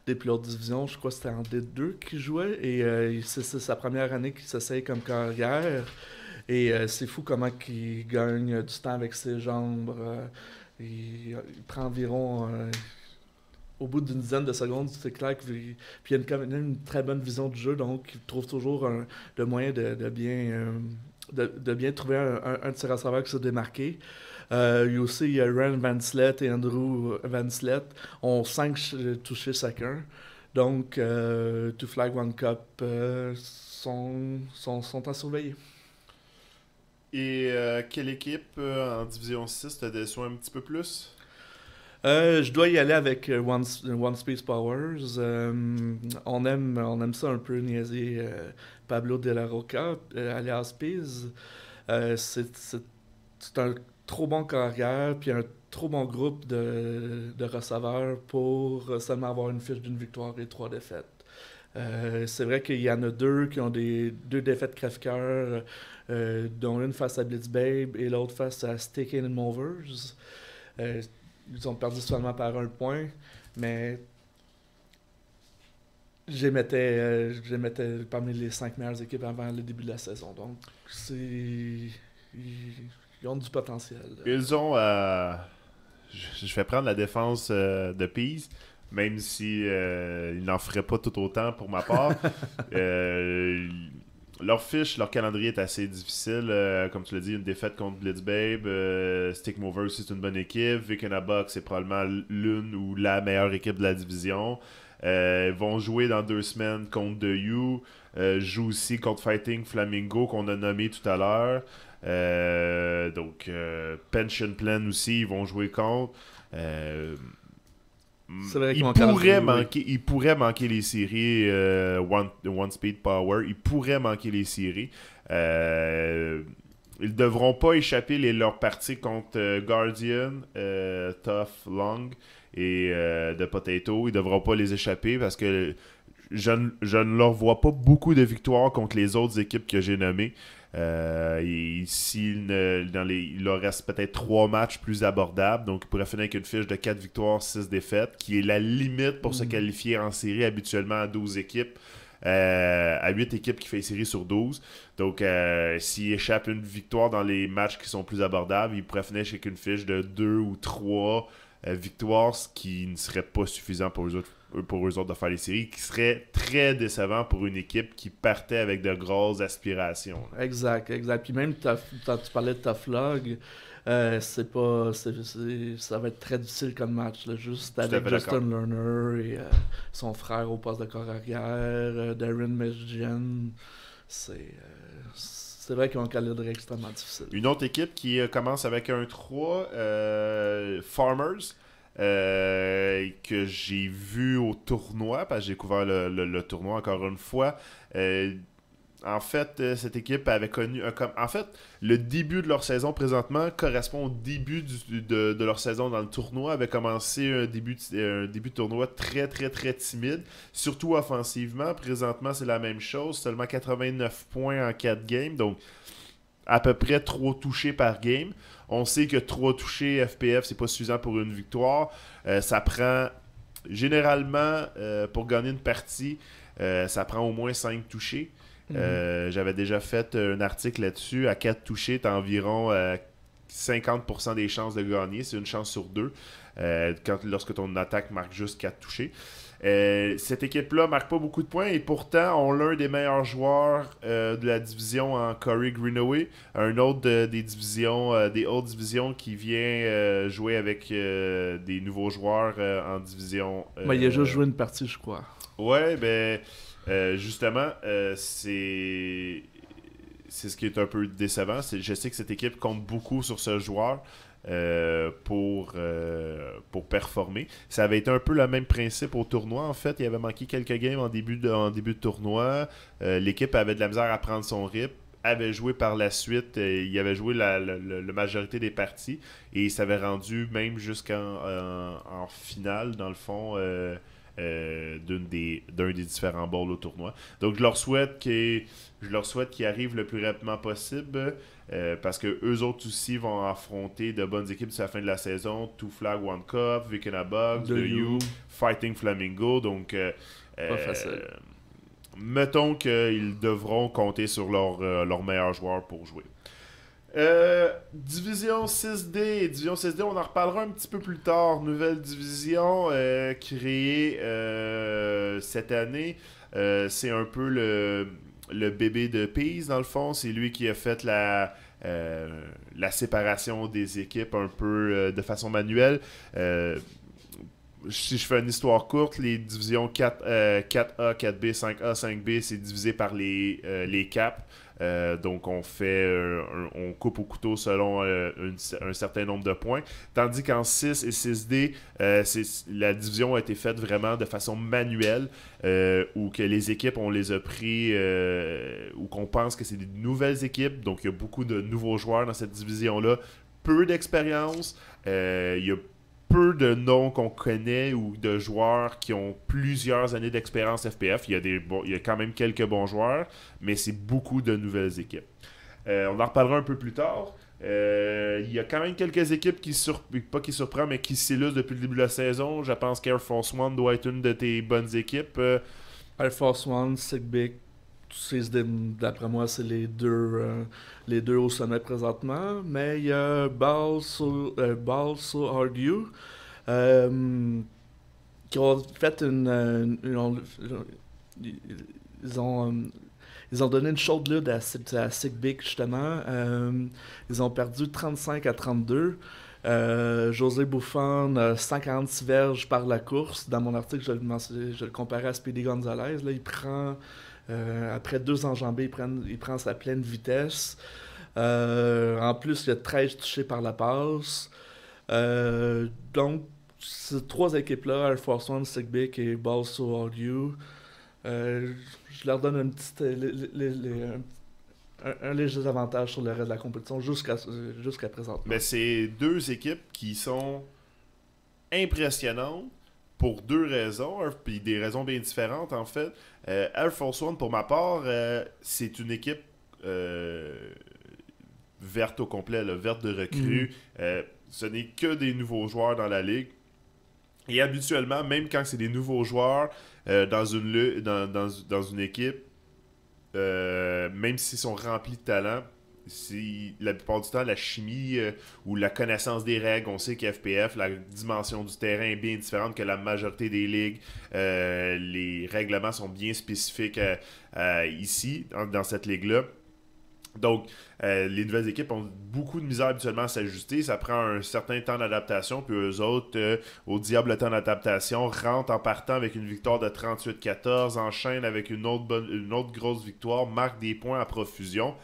des plus hautes divisions, je crois que c'était en D2 qu'il jouait, et c'est sa première année qu'il s'essaye comme carrière. Et c'est fou comment il gagne du temps avec ses jambes. Il prend environ, au bout d'une dizaine de secondes, c'est clair puis il a quand même une très bonne vision du jeu, donc il trouve toujours le moyen de bien trouver un de ses receveurs qui se démarquer. Il y a aussi Ryan Vanslet et Andrew Vanslet ont 5 touchés chacun. Donc, Two Flag One Cup sont à surveiller. Et quelle équipe en Division 6 te déçoit un petit peu plus? Je dois y aller avec One Space Powers. On aime ça un peu niaiser Pablo De La Roca, alias Piz. C'est un trop bon carrière, puis un trop bon groupe de receveurs pour seulement avoir une fiche d'une victoire et 3 défaites. C'est vrai qu'il y en a 2 qui ont deux défaites crève-cœur, dont une face à Blitzbabe et l'autre face à Stick and Movers. Ils ont perdu seulement par 1 point, mais je les mettais parmi les 5 meilleures équipes avant le début de la saison. Donc, ils ont du potentiel. Ils ont... je vais prendre la défense de Pease, même si il n'en ferait pas tout autant pour ma part. Leur fiche, leur calendrier est assez difficile. Comme tu l'as dit, une défaite contre Blitzbabe. Stick Mover aussi, c'est une bonne équipe. Vikenabok, c'est probablement l'une ou la meilleure équipe de la division. Ils vont jouer dans 2 semaines contre The U. Jouent aussi contre Fighting Flamingo, qu'on a nommé tout à l'heure. Donc, Pension Plan aussi, ils vont jouer contre. Il pourrait manquer les séries One Speed Power. Il pourrait manquer les séries. Ils devront pas échapper leur partie contre Guardian, Tough, Long et The Potato. Ils devront pas les échapper parce que je ne leur vois pas beaucoup de victoires contre les autres équipes que j'ai nommées. Il leur reste peut-être 3 matchs plus abordables, donc ils pourraient finir avec une fiche de 4 victoires, 6 défaites, qui est la limite pour se qualifier en série, habituellement à 12 équipes, à 8 équipes qui fait série sur 12. Donc s'ils échappent une victoire dans les matchs qui sont plus abordables, ils pourraient finir avec une fiche de 2 ou 3 victoires, ce qui ne serait pas suffisant pour eux autres de faire les séries, qui serait très décevant pour une équipe qui partait avec de grosses aspirations. Exact. Puis même, tu parlais de Tough Log, ça va être très difficile comme match, là, juste avec Justin Lerner et son frère au poste de corps arrière, Darren Mesjian. C'est vrai qu'ils ont un calendrier extrêmement difficile. Une autre équipe qui commence avec un 3, Farmers, que j'ai vu au tournoi, parce que j'ai couvert le tournoi encore une fois. En fait, cette équipe avait connu en fait, le début de leur saison présentement correspond au début de leur saison dans le tournoi. Avait commencé un début de tournoi très très très timide, surtout offensivement. Présentement, c'est la même chose, seulement 89 points en 4 games, donc à peu près 3 touchés par game. On sait que 3 touchés FPF, c'est pas suffisant pour une victoire. Ça prend généralement, pour gagner une partie, ça prend au moins 5 touchés. J'avais déjà fait un article là-dessus. À 4 touchés, tu as environ 50% des chances de gagner. C'est une chance sur 2 lorsque ton attaque marque juste 4 touchés. Cette équipe-là marque pas beaucoup de points et pourtant on a l'un des meilleurs joueurs de la division en Corey Greenaway, un autre des hautes divisions qui vient jouer avec des nouveaux joueurs en division. Il a juste joué une partie, je crois. Ouais, ben justement, c'est ce qui est un peu décevant. Je sais que cette équipe compte beaucoup sur ce joueur. Pour performer. Ça avait été un peu le même principe au tournoi. En fait, il avait manqué quelques games en début de tournoi. L'équipe avait de la misère à prendre son rythme. Avait joué par la suite. Il avait joué la majorité des parties. Et il s'avait rendu même en finale, dans le fond, d'un des différents bowls au tournoi. Donc, je leur souhaite qu'ils arrivent le plus rapidement possible. parce que eux autres aussi vont affronter de bonnes équipes d'ici la fin de la saison. Two Flag One Cup, Vikinabox, The U, Fighting Flamingo. Donc, pas facile. Mettons qu'ils devront compter sur leurs meilleurs joueurs pour jouer. Division 6D. Division 6D, on en reparlera un petit peu plus tard. Nouvelle division créée cette année. C'est un peu le bébé de Pease, dans le fond. C'est lui qui a fait la séparation des équipes un peu de façon manuelle. Si je fais une histoire courte, les divisions 4A, 4B, 5A, 5B, c'est divisé par les caps. Donc on coupe au couteau selon un certain nombre de points. Tandis qu'en 6 et 6D, la division a été faite vraiment de façon manuelle, où que les équipes, on les a pris, ou qu'on pense que c'est des nouvelles équipes. Donc il y a beaucoup de nouveaux joueurs dans cette division-là. Peu d'expérience. Il y a peu de noms qu'on connaît ou de joueurs qui ont plusieurs années d'expérience FPF. Il y a quand même quelques bons joueurs, mais c'est beaucoup de nouvelles équipes. On en reparlera un peu plus tard. Il y a quand même quelques équipes pas qui surprennent, mais qui s'illustrent depuis le début de la saison. Je pense qu'Air Force One doit être une de tes bonnes équipes. Air Force One, Sigbik, d'après moi, c'est les deux au sommet présentement. Mais il y a Balls So Hard You qui ont fait ils ont donné une chaude lutte à Sigbik, justement. Ils ont perdu 35-32. José Buffon, 146 verges par la course. Dans mon article, je le comparais à Speedy Gonzalez. Là, il prend... après 2 enjambées, il prend sa pleine vitesse. En plus, il y a 13 touchés par la passe. Donc, ces 3 équipes-là, Air Force One, Sigbik et Balls So Hard You, je leur donne une petite, un léger avantage sur le reste de la compétition jusqu'à présent. Mais c'est 2 équipes qui sont impressionnantes pour 2 raisons, puis des raisons bien différentes en fait. Air Force One, pour ma part, c'est une équipe verte au complet, verte de recrues. Ce n'est que des nouveaux joueurs dans la ligue. Et habituellement, même quand c'est des nouveaux joueurs dans une équipe, même s'ils sont remplis de talent, la plupart du temps, la chimie ou la connaissance des règles, on sait qu'FPF, la dimension du terrain est bien différente que la majorité des ligues. Les règlements sont bien spécifiques ici, dans cette ligue-là. Donc, les nouvelles équipes ont beaucoup de misère habituellement à s'ajuster. Ça prend un certain temps d'adaptation. Puis eux autres, au diable temps d'adaptation, rentrent en partant avec une victoire de 38-14, enchaînent avec une autre grosse victoire, marquent des points à profusion.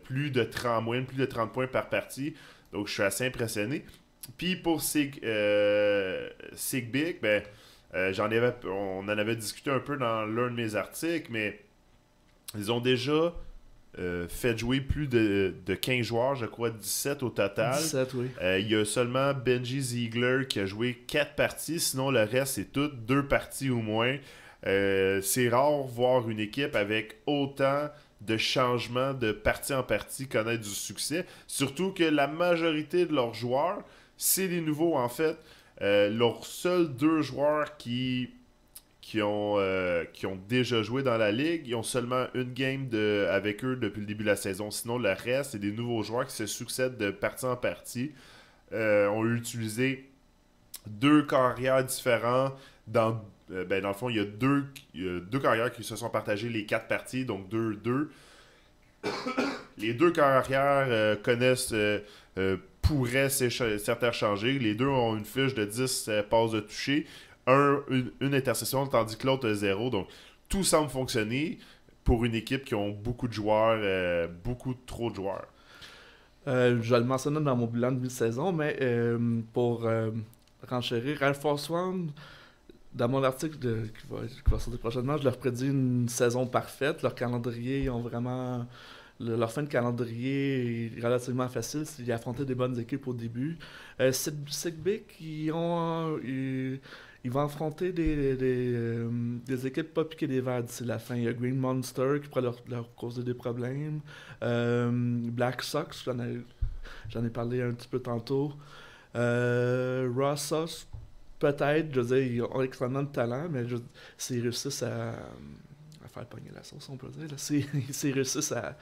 Plus de 30 points par partie. Donc, je suis assez impressionné. Puis pour Sigbik, ben, on en avait discuté un peu dans l'un de mes articles, mais ils ont déjà fait jouer plus de 15 joueurs, je crois 17 au total. 17, oui. Il y a seulement Benji Ziegler qui a joué 4 parties, sinon le reste c'est toutes 2 parties ou moins. C'est rare voir une équipe avec autant de changements de partie en partie connaître du succès. Surtout que la majorité de leurs joueurs, c'est des nouveaux en fait. Leurs seuls 2 joueurs qui ont déjà joué dans la ligue, ils ont seulement une game avec eux depuis le début de la saison. Sinon, le reste, c'est des nouveaux joueurs qui se succèdent de partie en partie. On a utilisé 2 carrières différents dans le fond, il y a deux carrières qui se sont partagées les 4 parties, donc 2-2. Les 2 carrières pourraient s'interchanger. Les 2 ont une fiche de 10 passes de toucher, une interception, tandis que l'autre a 0. Donc, tout semble fonctionner pour une équipe qui ont beaucoup de joueurs, beaucoup trop de joueurs. Je le mentionnais dans mon bilan de mi-saison, mais pour renchérir, Air Force One, dans mon article qui va sortir prochainement, je leur prédis une saison parfaite. Leur calendrier, ils ont vraiment... Leur fin de calendrier est relativement facile. Ils affrontaient des bonnes équipes au début. Sigbik, ils ils vont affronter des équipes pas piquées des verres d'ici la fin. Il y a Green Monster qui pourrait leur causer des problèmes. Black Sox, j'en ai parlé un petit peu tantôt. Raw Sauce, peut-être, je veux dire, ils ont extrêmement de talent, mais s'ils réussissent à faire pogner la sauce, on peut dire, là, s'ils réussissent à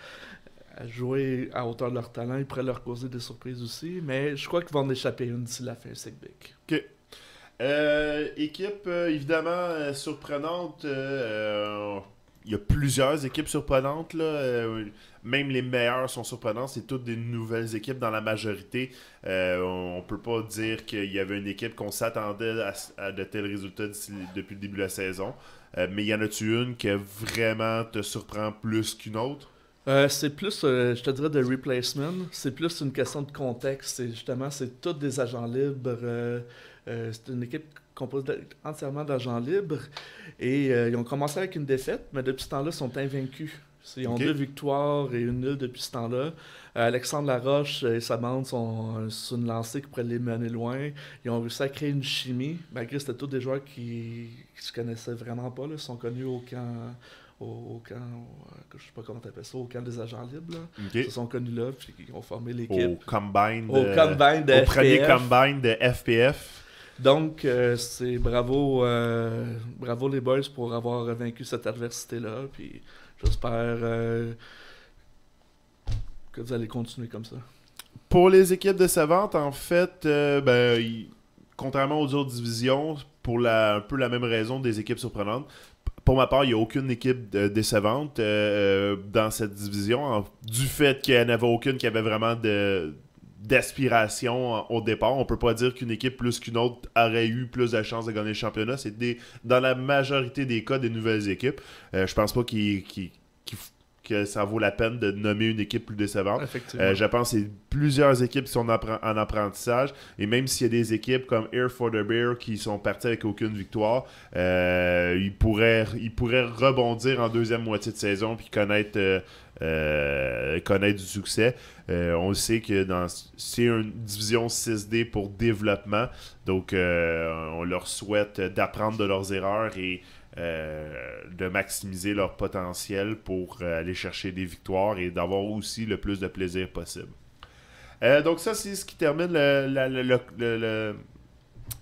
jouer à hauteur de leur talent, ils pourraient leur causer des surprises aussi, mais je crois qu'ils vont en échapper une d'ici la fin, c'est big. Ok. Équipe évidemment surprenante. Il y a plusieurs équipes surprenantes. Là. Même les meilleures sont surprenantes. C'est toutes des nouvelles équipes dans la majorité. On peut pas dire qu'il y avait une équipe qu'on s'attendait à de tels résultats depuis le début de la saison. Mais y en a-tu une qui vraiment te surprend plus qu'une autre? C'est plus, je te dirais, de replacement. C'est plus une question de contexte. C'est tous des agents libres. C'est une équipe composée entièrement d'agents libres. Et ils ont commencé avec une défaite, mais depuis ce temps-là, ils sont invaincus. Ils ont 2 victoires et une nulle depuis ce temps-là. Alexandre Laroche et sa bande sont sur une lancée qui pourrait les mener loin. Ils ont réussi à créer une chimie, malgré que c'était tous des joueurs qui se connaissaient vraiment pas. Là. Ils sont connus au camp... je sais pas comment t'appelles ça, au camp des agents libres. Là. Okay. Ils se sont connus là, puis ils ont formé l'équipe. Au combine de FPF. Premier combine de FPF. Donc, c'est bravo les boys pour avoir vaincu cette adversité-là. Puis j'espère que vous allez continuer comme ça. Pour les équipes décevantes, en fait, contrairement aux autres divisions, pour un peu la même raison des équipes surprenantes, pour ma part, il n'y a aucune équipe décevante dans cette division, du fait qu'il n'y en avait aucune qui avait vraiment d'aspiration au départ. On peut pas dire qu'une équipe plus qu'une autre aurait eu plus de chances de gagner le championnat. C'est dans la majorité des cas des nouvelles équipes. Je pense pas que ça vaut la peine de nommer une équipe plus décevante. Je pense que c'est plusieurs équipes qui sont en apprentissage. Et même s'il y a des équipes comme Air for the Bear qui sont parties avec aucune victoire, ils pourraient rebondir en deuxième moitié de saison puis connaître du succès. On le sait que c'est une division 6D pour développement. Donc, on leur souhaite d'apprendre de leurs erreurs et de maximiser leur potentiel pour aller chercher des victoires et d'avoir aussi le plus de plaisir possible. Donc ça, c'est ce qui termine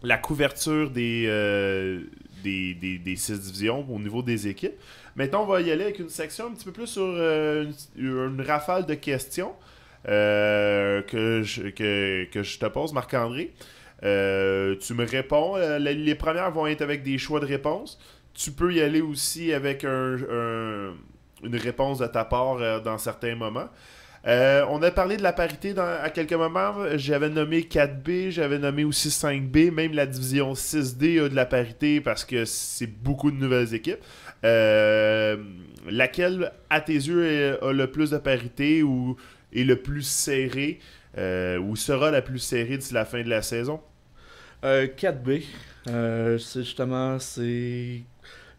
la couverture des 6 divisions au niveau des équipes. Maintenant, on va y aller avec une section un petit peu plus sur une rafale de questions que je te pose, Marc-André. Tu me réponds. Les premières vont être avec des choix de réponses. Tu peux y aller aussi avec une réponse de ta part dans certains moments. On a parlé de la parité à quelques moments. J'avais nommé 4B, j'avais nommé aussi 5B. Même la division 6D a de la parité parce que c'est beaucoup de nouvelles équipes. Laquelle, à tes yeux, a le plus de parité ou est le plus serré ou sera la plus serrée d'ici la fin de la saison? 4B.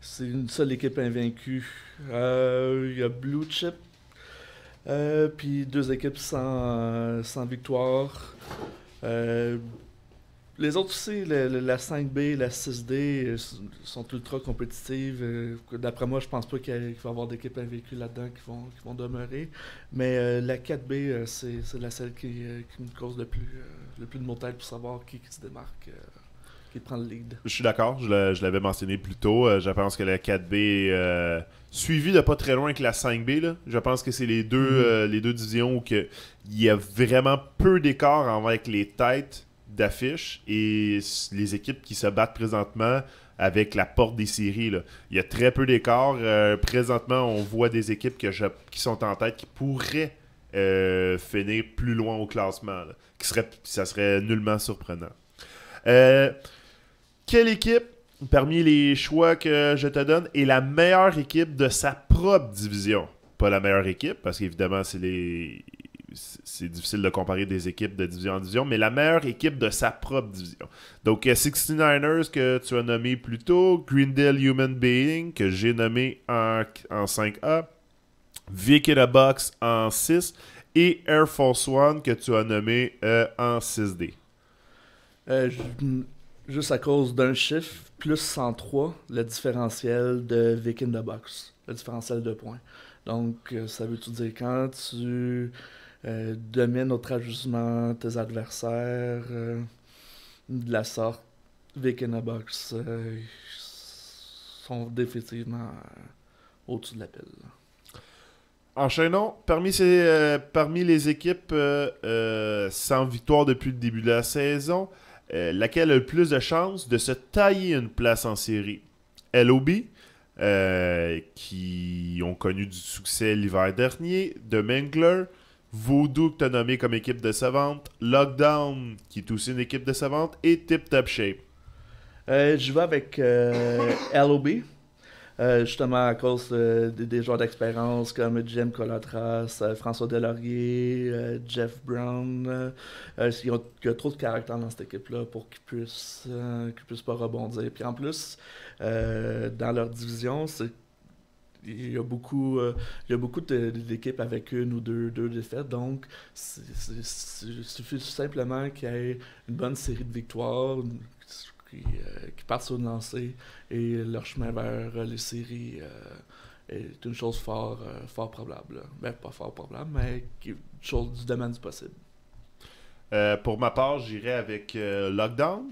C'est une seule équipe invaincue. Il y a Blue Chip, puis 2 équipes sans victoire. Les autres aussi, la 5B, la 6D, sont ultra compétitives. D'après moi, je pense pas qu'il va y avoir d'équipes invaincues là-dedans qui vont demeurer. Mais la 4B, c'est la celle qui me cause le plus de maux de tête pour savoir qui se démarque. Qui prend le lead. Je suis d'accord, je l'avais mentionné plus tôt. Je pense que la 4B est suivie de pas très loin avec la 5B. Là. Je pense que c'est les deux divisions où il y a vraiment peu d'écart avec les têtes d'affiches et les équipes qui se battent présentement avec la porte des séries. Là. Il y a très peu d'écart. Présentement, on voit des équipes qui sont en tête qui pourraient finir plus loin au classement. Là. Ça serait nullement surprenant. Quelle équipe, parmi les choix que je te donne, est la meilleure équipe de sa propre division? Pas la meilleure équipe, parce qu'évidemment, c'est difficile de comparer des équipes de division en division, mais la meilleure équipe de sa propre division. Donc, 69ers que tu as nommé plus tôt, Greendale Human Being que j'ai nommé en 5A, Vic in a Box en 6 et Air Force One que tu as nommé en 6D. Juste à cause d'un chiffre, plus 103, le différentiel de Vic in the Box, le différentiel de points. Donc, ça veut tout dire quand tu domines outrageusement tes adversaires de la sorte, Vic in the Box sont définitivement au-dessus de la pile. Enchaînons. Parmi les équipes sans victoire depuis le début de la saison, laquelle a le plus de chances de se tailler une place en série? LOB, qui ont connu du succès l'hiver dernier, The Mangler, Voodoo, que tu as nommé comme équipe décevante, Lockdown, qui est aussi une équipe décevante, et Tip Top Shape. Je vais avec LOB. Justement à cause des joueurs d'expérience comme Jim Colatras, François Delaurier, Jeff Brown. Il y a trop de caractère dans cette équipe-là pour qu'ils puissent pas rebondir. Puis en plus, dans leur division, il y a beaucoup d'équipes avec une ou deux défaites. Donc, il suffit simplement qu'il y ait une bonne série de victoires, qui partent sur le lancer et leur chemin vers les séries est une chose fort probable. Ben, pas fort probable, mais une chose du domaine du possible. Pour ma part, j'irai avec Lockdown.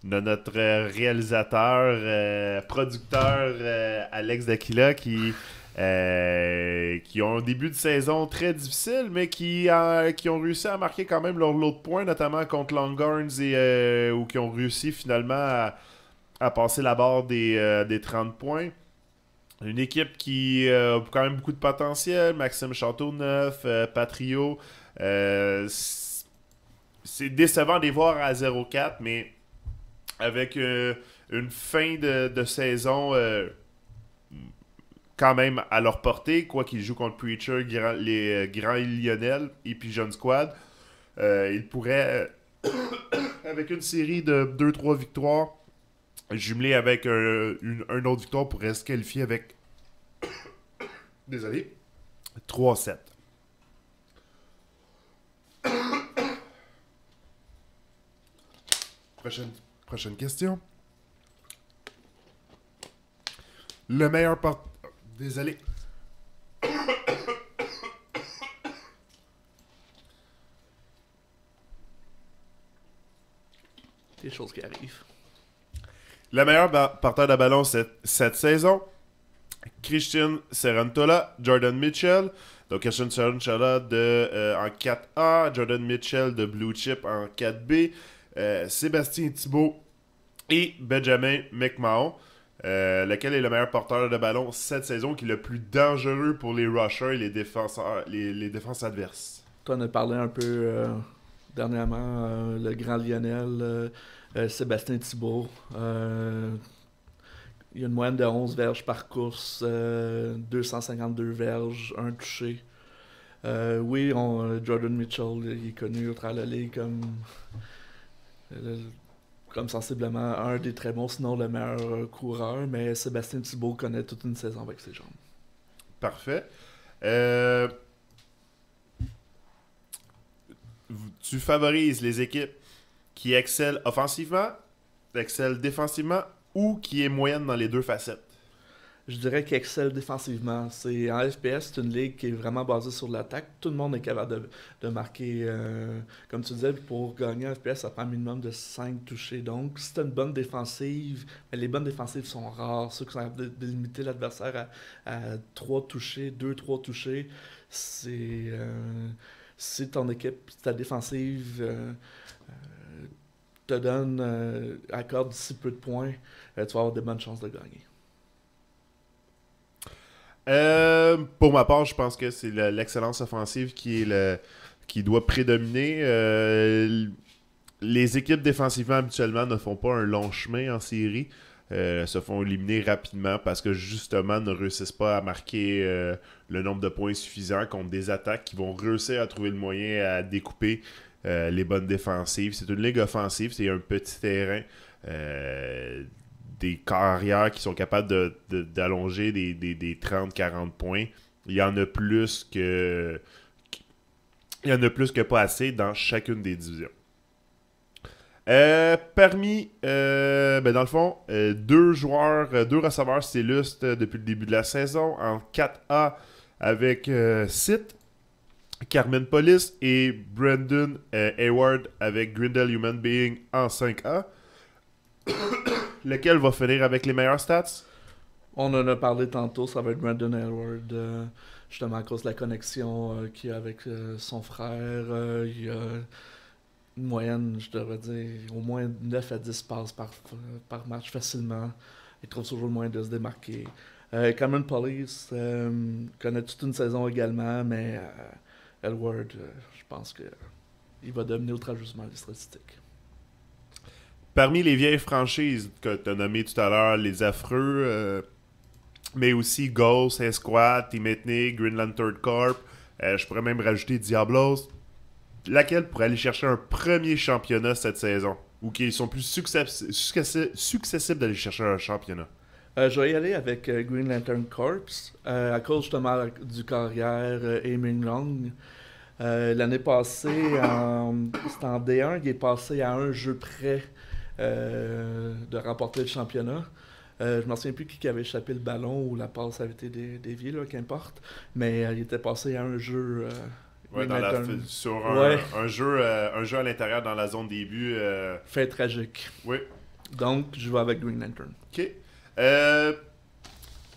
Notre réalisateur, producteur Alex D'Aquila qui ont un début de saison très difficile, mais qui ont réussi à marquer quand même leur lot de points, notamment contre Longhorns, ou qui ont réussi finalement à passer la barre des 30 points. Une équipe qui a quand même beaucoup de potentiel. Maxime Châteauneuf, Patrio. C'est décevant de les voir à 0-4, mais avec une fin de saison quand même à leur portée, quoi qu'ils jouent contre Preacher, les Grands Lionel et puis Jeune Squad. Ils pourraient, avec une série de 2-3 victoires, jumelée avec une autre victoire, pourrait se qualifier avec désolé 3-7. Prochaine question. Le meilleur Désolé. Des choses qui arrivent. Le meilleur porteur de ballon cette saison, Christian Serrantola, Jordan Mitchell. Donc Christian Serrantola en 4A, Jordan Mitchell de Blue Chip en 4B, Sébastien Thibault et Benjamin McMahon. Lequel est le meilleur porteur de ballon cette saison, qui est le plus dangereux pour les rushers et les défenses adverses? Tu en as parlé un peu dernièrement, le grand Lionel, Sébastien Thibault. Il y a une moyenne de 11 verges par course, 252 verges, un touché. Oui, Jordan Mitchell, il est connu au travers de la ligue comme sensiblement un des très bons, sinon le meilleur coureur, mais Sébastien Thibault connaît toute une saison avec ses jambes. Parfait. Tu favorises les équipes qui excellent offensivement, excellent défensivement, ou qui est moyenne dans les deux facettes? Je dirais qu'il excelle défensivement. En FPS, c'est une ligue qui est vraiment basée sur l'attaque. Tout le monde est capable de marquer. Comme tu disais, pour gagner en FPS, ça prend un minimum de 5 touchés. Donc, si tu as une bonne défensive, mais les bonnes défensives sont rares. Ceux qui sont capables de limiter l'adversaire à 3 touchés, 2-3 touchés, si ton équipe, ta défensive te donne, accorde si peu de points, tu vas avoir de bonnes chances de gagner. Pour ma part, je pense que c'est l'excellence offensive qui doit prédominer. Les équipes défensivement habituellement ne font pas un long chemin en série, se font éliminer rapidement parce que justement ne réussissent pas à marquer le nombre de points suffisant contre des attaques qui vont réussir à trouver le moyen à découper les bonnes défensives. C'est une ligue offensive, c'est un petit terrain. Des carrières qui sont capables d'allonger des 30-40 points. Il y en a plus que pas assez dans chacune des divisions. Dans le fond, deux receveurs s'illustrent depuis le début de la saison en 4A avec Sid, Carmen Police et Brandon Hayward avec Grindel Human Being en 5A. Lequel va finir avec les meilleurs stats? On en a parlé tantôt, ça va être Brandon Hayward, justement à cause de la connexion qu'il y a avec son frère. Il y a une moyenne, je devrais dire, au moins 9 à 10 passes par match facilement. Il trouve toujours le moyen de se démarquer. Cameron Police connaît toute une saison également, mais Hayward, je pense qu'il va dominer outrageusement les statistiques. Parmi les vieilles franchises que tu as nommées tout à l'heure, les Affreux, mais aussi Ghost, Esquad, Team Ethnic, Greenland Third Corp, je pourrais même rajouter Diablos, laquelle pourrait aller chercher un premier championnat cette saison, ou qui sont plus successibles d'aller chercher un championnat? Je vais y aller avec Green Lantern Corps, à cause justement du carrière Aiming Long. L'année passée, c'était en D1, il est passé à un jeu près de remporter le championnat. Je ne me souviens plus qui avait échappé le ballon ou la passe avait été déviée, là, qu'importe. Mais il était passé à un jeu. Ouais, sur un jeu à l'intérieur dans la zone début. Fait tragique. Oui. Donc, je vais avec Green Lantern. Ok.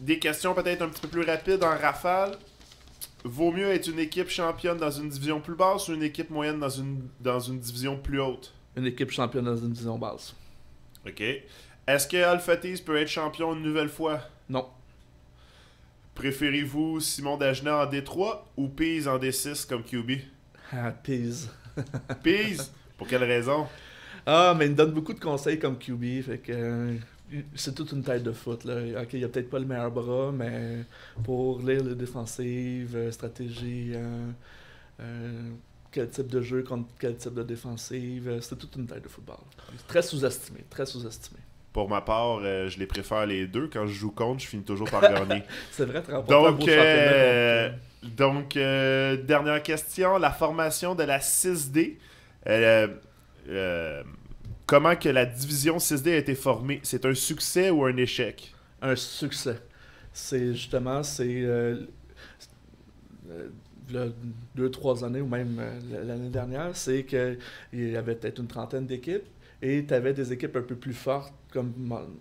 Des questions peut-être un petit peu plus rapides en rafale. Vaut mieux être une équipe championne dans une division plus basse ou une équipe moyenne dans une division plus haute? Une équipe championne dans une division basse. Ok. Est-ce que Alpha Tease peut être champion une nouvelle fois? Non. Préférez-vous Simon Dagenet en D3 ou Pease en D6 comme QB? Ah, Pease. Pease? Pour quelle raison? Ah, mais il me donne beaucoup de conseils comme QB, fait que c'est toute une tête de foot, là. Ok, il a peut-être pas le meilleur bras, mais pour lire les défensives, stratégie, quel type de jeu contre quel type de défensive, c'est toute une tête de football. Très sous-estimé, très sous-estimé. Pour ma part, je les préfère les deux. Quand je joue contre, je finis toujours par gagner. C'est vrai, tu remportes un beau championnat donc, dernière question. La formation de la 6D. Comment que la division 6D a été formée? C'est un succès ou un échec? Un succès. C'est justement, là, 2-3 années ou même l'année dernière, c'est qu'il y avait peut-être une trentaine d'équipes et tu avais des équipes un peu plus fortes, comme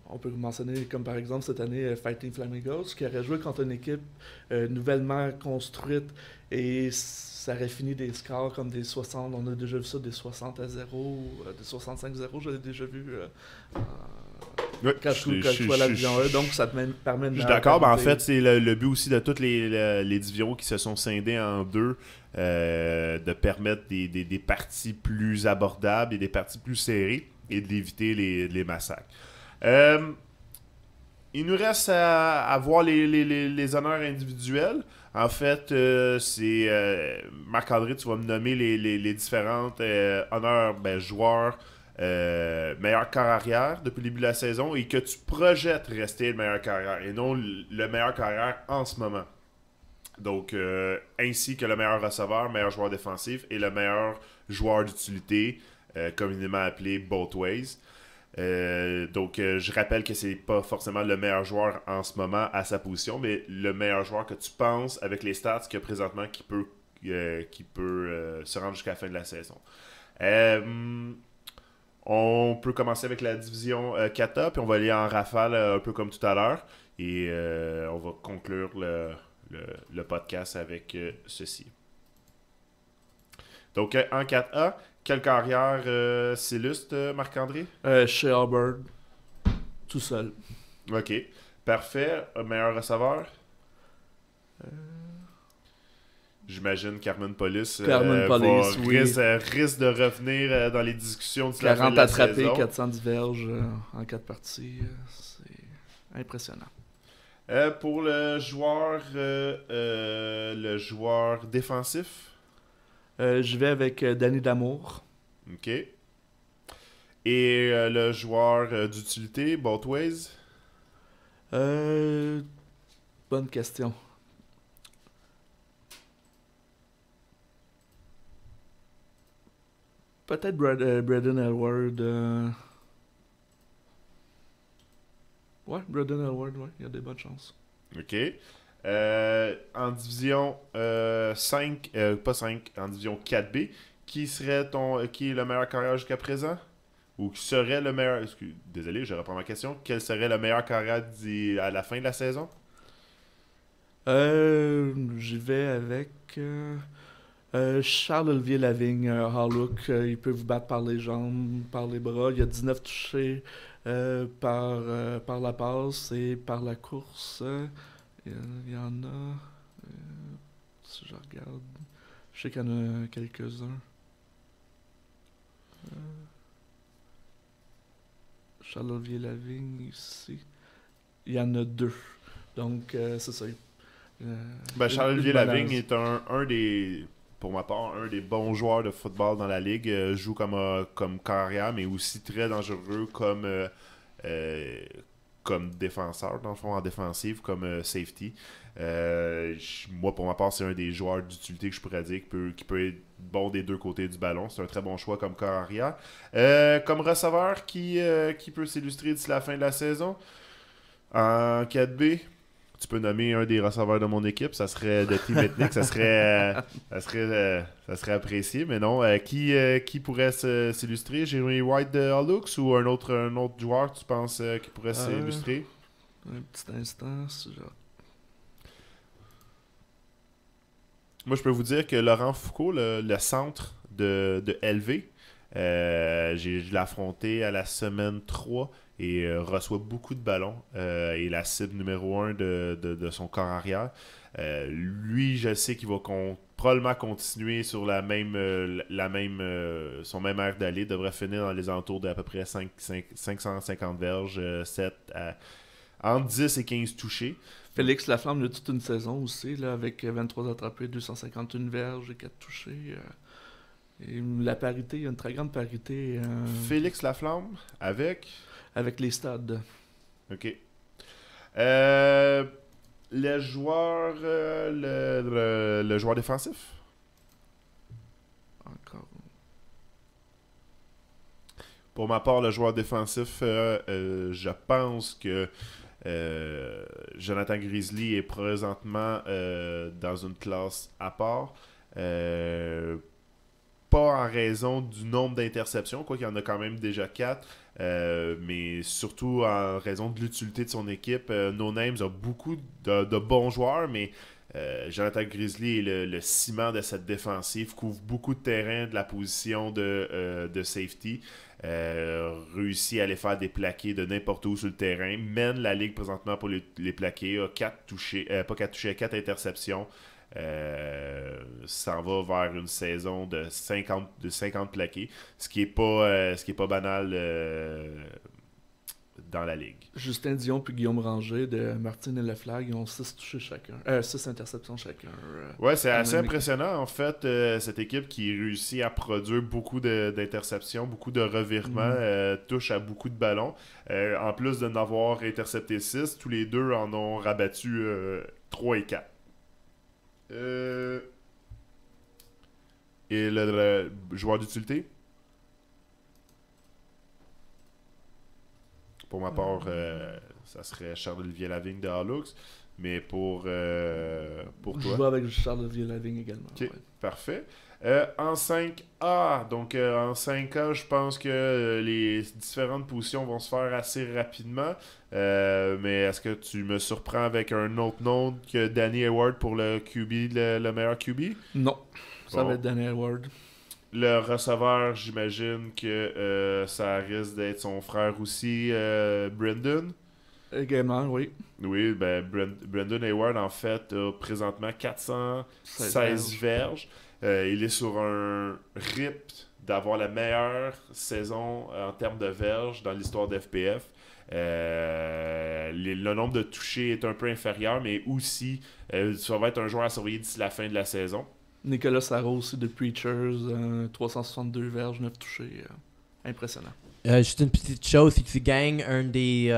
on peut mentionner comme par exemple cette année Fighting Flamingos, qui aurait joué contre une équipe nouvellement construite et ça aurait fini des scores comme des 60, on a déjà vu ça, des 60 à 0, des 65-0, je l'ai déjà vu quand je vois la division 1, donc ça te permet de... Je suis d'accord, mais en fait, c'est le but aussi de toutes les divisions qui se sont scindées en deux, de permettre des parties plus abordables et des parties plus serrées et d'éviter les massacres. Il nous reste à voir les honneurs individuels. En fait, c'est Marc-André, tu vas me nommer les différentes honneurs joueurs, meilleur corps arrière depuis le début de la saison et que tu projettes rester le meilleur corps arrière et non le meilleur corps arrière en ce moment. Donc, ainsi que le meilleur receveur, meilleur joueur défensif et le meilleur joueur d'utilité, communément appelé both ways. Donc, je rappelle que c'est pas forcément le meilleur joueur en ce moment à sa position, mais le meilleur joueur que tu penses avec les stats qu'il y a présentement qui peut se rendre jusqu'à la fin de la saison. On peut commencer avec la division 4A, puis on va aller en rafale un peu comme tout à l'heure, et on va conclure le podcast avec ceci. Donc, en 4A, quelle carrière s'illustre, Marc-André? Chez Auburn, tout seul. Ok, parfait. Meilleur receveur? J'imagine Carmen Police, oui. risque de revenir dans les discussions de la fin de la saison. 40 attrapés, 410 verges en 4 parties. C'est impressionnant. Pour le joueur défensif? Je vais avec Danny Damour. Ok. Et le joueur d'utilité, both ways? Bonne question. Peut-être Braden Elward. Ouais, Braden Elward, ouais, il y a des bonnes chances. OK. En division 5, pas 5, en division 4B, qui est le meilleur carrière jusqu'à présent? Ou qui serait le meilleur... Désolé, je reprends ma question. Quel serait le meilleur carrière à la fin de la saison? J'y vais avec Charles-Olivier Lavigne, Harlook. Il peut vous battre par les jambes, par les bras. Il y a 19 touchés par la passe et par la course. Il y en a. Si je regarde, je sais qu'il y en a quelques-uns. Charles-Olivier Lavigne ici. Il y en a 2. Donc, c'est ça. Charles-Olivier Une Lavigne balance. est un des, pour ma part, un des bons joueurs de football dans la ligue. Joue comme carrière, mais aussi très dangereux comme défenseur, dans le fond, en défensive, comme safety. Moi, pour ma part, c'est un des joueurs d'utilité que je pourrais dire qui peut être bon des deux côtés du ballon. C'est un très bon choix comme carrière. Comme receveur, qui peut s'illustrer d'ici la fin de la saison? En 4B, tu peux nommer un des receveurs de mon équipe, ça serait de Team Ethnic, ça serait apprécié, mais non. Qui pourrait s'illustrer? Jeremy White de Hallux ou un autre joueur, tu penses, qui pourrait s'illustrer? Un petit instant, Moi, je peux vous dire que Laurent Foucault, le centre de LV, je l'ai affronté à la semaine 3 et reçoit beaucoup de ballons et la cible numéro 1 de son corps arrière. Lui, je sais qu'il va probablement continuer sur son même aire d'aller, devrait finir dans les alentours d'à peu près 550 verges, entre 10 et 15 touchés. Félix Laflamme, il a toute une saison aussi, là, avec 23 attrapés, 251 verges et 4 touchés. Et la parité, il y a une très grande parité. Félix Laflamme avec avec les stades. OK. Le joueur le joueur défensif. Encore. Pour ma part, le joueur défensif, je pense que Jonathan Grizzly est présentement dans une classe à part. Pas en raison du nombre d'interceptions, quoi qu'il y en a quand même déjà 4, mais surtout en raison de l'utilité de son équipe. No Names a beaucoup de bons joueurs, mais Jonathan Grizzly est le ciment de cette défensive, couvre beaucoup de terrain de la position de safety, réussit à les faire déplaquer de n'importe où sur le terrain, mène la ligue présentement pour les plaquer, a 4 touchés, pas 4 touchés, 4 interceptions. S'en va vers une saison de 50 plaqués, ce qui est pas banal dans la ligue. Justin Dion puis Guillaume Ranger de Martine et Leflag, ils ont 6 touchés chacun. 6 interceptions chacun. Ouais, c'est assez impressionnant en fait, cette équipe qui réussit à produire beaucoup d'interceptions, beaucoup de revirements, touche à beaucoup de ballons. En plus de n'avoir intercepté 6, tous les deux en ont rabattu 3 et 4. Et le joueur d'utilité? Pour ma part, ça serait Charles-Olivier Lavigne de Hallux. Mais pour toi? Je vais avec Charles-Olivier Lavigne également. Ok, Ouais. parfait. En 5A, donc en 5A, je pense que les différentes positions vont se faire assez rapidement. Mais est-ce que tu me surprends avec un autre nom que Danny Hayward pour le QB, le meilleur QB? Non, ça Bon. va être Daniel Ward. Le receveur, j'imagine que ça risque d'être son frère aussi, Brendan. Également, oui. Oui, ben Brendan Hayward, en fait, a présentement 416 verges. Il est sur un rythme d'avoir la meilleure saison en termes de verges dans l'histoire de FPF. Le nombre de touchés est un peu inférieur, mais aussi, ça va être un joueur à surveiller d'ici la fin de la saison. Nicolas Sarro aussi de Preachers, 362 verges, 9 touchés. Impressionnant. Juste une petite chose, si tu gagnes un des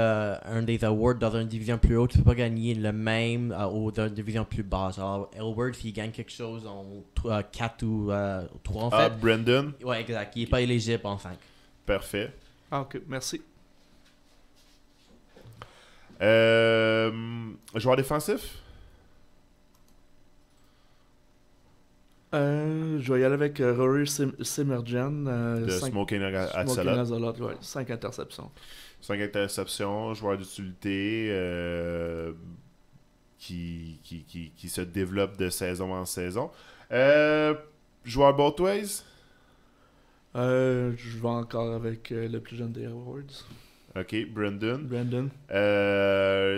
awards dans une division plus haute, tu peux pas gagner le même dans une division plus basse. Alors, Elward, s'il gagne quelque chose en 4 ou 3 en fait. Brandon. Ouais, exact. Il est pas éligible en 5. Parfait. Ok, merci. Joueur défensif? Je vais y aller avec Rory Simergen. De Smoking Axolot. Axolot, ouais, 5 interceptions. 5 interceptions, joueur d'utilité qui se développe de saison en saison. Joueur Boatways? Je vais encore avec le plus jeune des Awards. Ok, Brandon.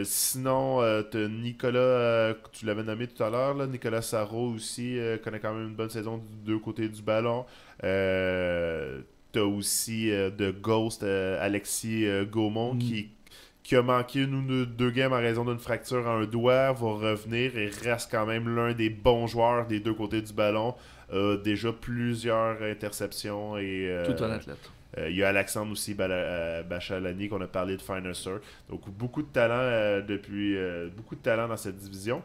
Sinon, t'as Nicolas, tu l'avais nommé tout à l'heure, là, Nicolas Sarro aussi, connaît quand même une bonne saison du deux côtés du ballon. T'as aussi de Ghost, Alexis Gaumont, qui a manqué deux games en raison d'une fracture à un doigt, va revenir et reste quand même l'un des bons joueurs des deux côtés du ballon. Déjà plusieurs interceptions et tout un athlète. Il y a Alexandre aussi Bachalani qu'on a parlé de Finerster. Donc beaucoup de talent beaucoup de talent dans cette division.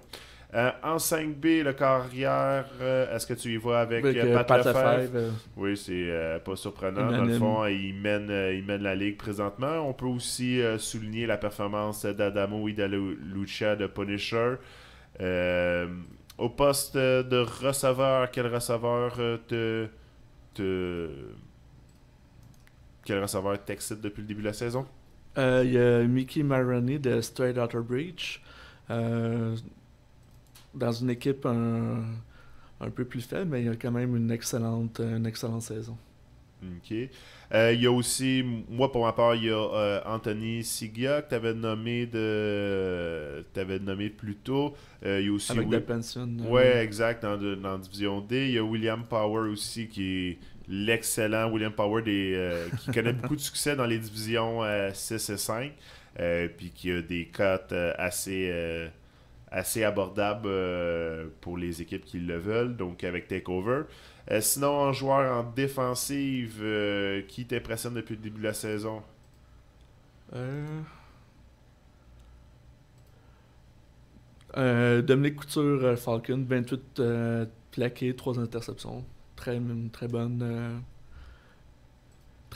En 5B, le carrière, est-ce que tu y vas avec Pat Lefebvre? Oui, c'est pas surprenant. Dans le fond, il mène la ligue présentement. On peut aussi souligner la performance d'Adamo Idalucha de Punisher. Au poste de receveur, quel receveur quel receveur t'excite depuis le début de la saison? Il y a Mickey Maroney de Straight Outta Breach. Dans une équipe un peu plus faible, mais il y a quand même une excellente saison. Ok. Il y a aussi, moi pour ma part, il y a Anthony Sigia que tu avais nommé plus tôt. Il y a aussi avec la pension. Ouais, exact, dans la division D. Il y a William Power aussi qui est l'excellent William Power qui connaît beaucoup de succès dans les divisions 6 et 5. Puis qui a des cotes assez abordables pour les équipes qui le veulent, donc avec Takeover. Sinon, en joueur en défensive, qui t'impressionne depuis le début de la saison? Dominique Couture, Falcon, 28 plaqués, 3 interceptions. Très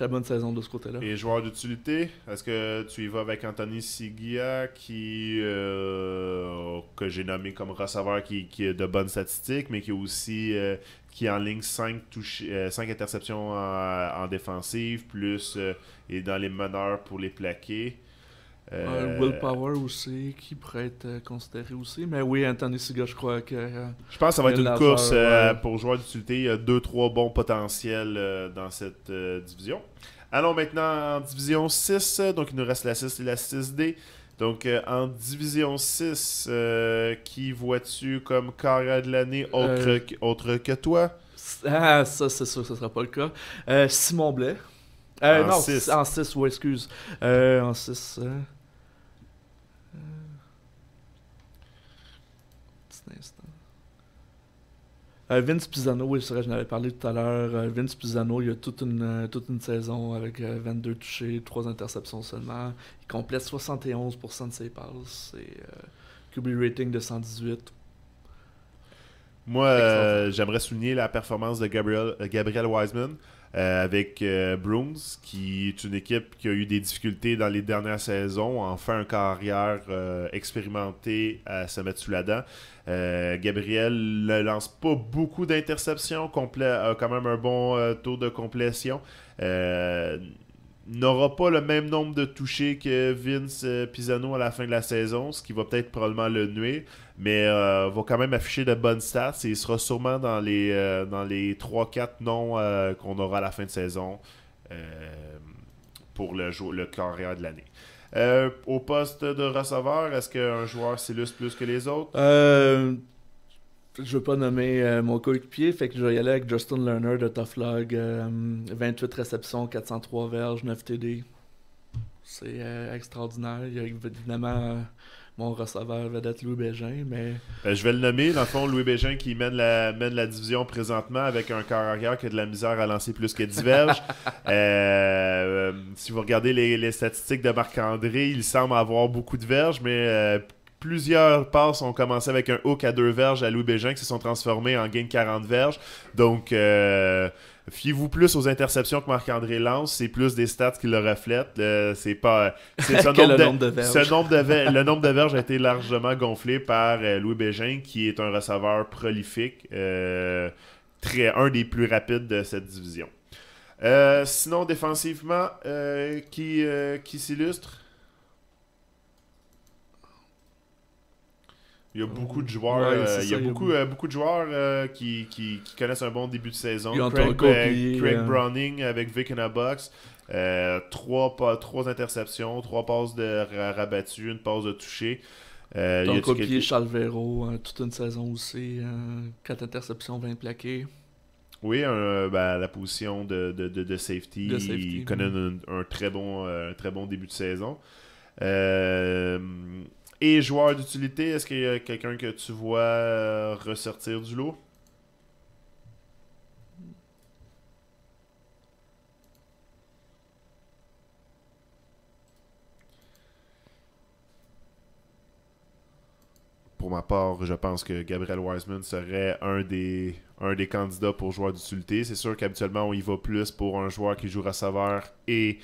bonne saison de ce côté-là. Et joueur d'utilité, est-ce que tu y vas avec Anthony Sigia que j'ai nommé comme receveur qui a de bonnes statistiques, mais qui est aussi qui en ligne 5 interceptions en défensive, plus est dans les meneurs pour les plaquer. Will Power aussi, qui pourrait être considéré aussi. Mais oui, Anthony Siga, je crois que... je pense que ça va être une course pour joueurs d'utilité. Il y a 2-3 bons potentiels dans cette division. Allons maintenant en division 6. Donc, il nous reste la 6 et la 6D. Donc, en division 6, qui vois-tu comme carrière de l'année autre que toi? Ah, ça, c'est sûr, ce ne sera pas le cas. Simon Blais. En non, 6. En 6, oui, excuse. En 6... Vince Pisano, oui, c'est vrai, je n'avais parlé tout à l'heure. Vince Pisano, il a toute une saison avec 22 touchés, 3 interceptions seulement. Il complète 71% de ses passes. Et QB rating de 118. Moi, j'aimerais souligner la performance de Gabriel Wiseman avec Bruins, qui est une équipe qui a eu des difficultés dans les dernières saisons, enfin un carrière expérimenté à se mettre sous la dent. Gabriel ne lance pas beaucoup d'interceptions, a quand même un bon taux de complétion. N'aura pas le même nombre de touchés que Vince Pisano à la fin de la saison, ce qui va peut-être probablement le nuire, mais va quand même afficher de bonnes stats et il sera sûrement dans les 3-4 noms qu'on aura à la fin de saison pour le carrière de l'année. Au poste de receveur, est-ce qu'un joueur s'illustre plus que les autres? Je ne veux pas nommer mon coéquipier, fait que je vais y aller avec Justin Lerner de Tough Log. 28 réceptions, 403 verges, 9 TD. C'est extraordinaire. Il y a évidemment mon receveur vedette Louis Bégin, mais... Je vais le nommer, dans le fond, Louis Bégin qui mène la division présentement avec un corps arrière qui a de la misère à lancer plus que 10 verges. Si vous regardez les statistiques de Marc-André, il semble avoir beaucoup de verges, mais plusieurs passes ont commencé avec un hook à 2 verges à Louis Bégin qui se sont transformés en gain de 40 verges. Donc, fiez-vous plus aux interceptions que Marc-André lance, c'est plus des stats qui le reflètent. C'est pas le nombre de verges. Le nombre de verges a été largement gonflé par Louis Bégin, qui est un receveur prolifique, un des plus rapides de cette division. Sinon, défensivement, qui s'illustre? Il y a beaucoup de joueurs, il y a beaucoup de joueurs qui connaissent un bon début de saison. Craig Browning avec Vic in a Box. 3 interceptions, 3 passes de rabattues, une passe de toucher. Ton copier Charles Véro, toute une saison aussi. 4 interceptions, 20 plaqués. Oui, la position de safety. Il connaît un très bon début de saison. Et joueur d'utilité, est-ce qu'il y a quelqu'un que tu vois ressortir du lot? Pour ma part, je pense que Gabriel Wiseman serait un des candidats pour joueur d'utilité. C'est sûr qu'habituellement, on y va plus pour un joueur qui joue receveur et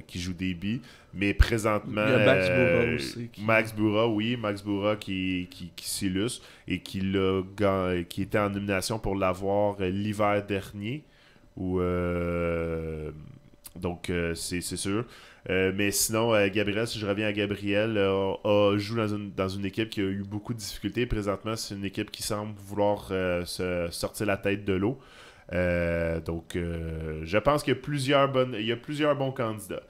qui joue DB. Mais présentement, il y a Max Bourra aussi. Max Bourra qui s'illustre et qui était en nomination pour l'avoir l'hiver dernier. Donc, c'est sûr. Mais sinon, Gabriel, si je reviens à Gabriel, joue dans une équipe qui a eu beaucoup de difficultés. Présentement, c'est une équipe qui semble vouloir se sortir la tête de l'eau. Donc, je pense qu'il y a plusieurs bons candidats.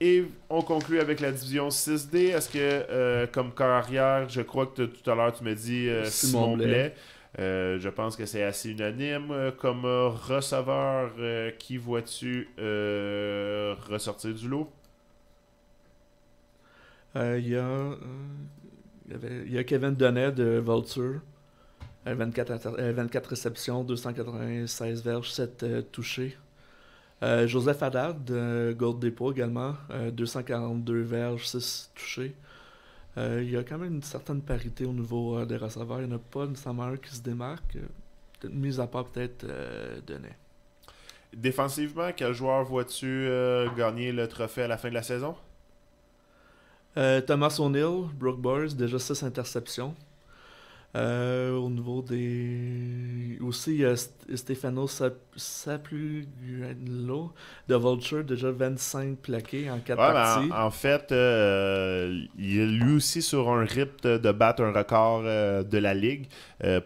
Et on conclut avec la division 6D. Est-ce que, comme corps arrière, je crois que tout à l'heure, tu m'as dit Simon Blais. Je pense que c'est assez unanime. Comme receveur, qui vois-tu ressortir du lot? Il y a Kevin Donnet de Vulture. 24 réceptions, 296 verges, 7 touchés. Joseph Haddad de Gold Depot également. 242 verges, 6 touchés. Il y a quand même une certaine parité au niveau des receveurs. Il n'y en a pas nécessairement un qui se démarque. Mis à part peut-être Donnet. Défensivement, quel joueur vois-tu gagner le trophée à la fin de la saison? Thomas O'Neill, Brooke Boers, déjà 6 interceptions. Au niveau des... Aussi, il y a Stefano Sapugliano de Vulture, déjà 25 plaqués en 4 parties. En fait, il est lui aussi sur un rythme de battre un record de la Ligue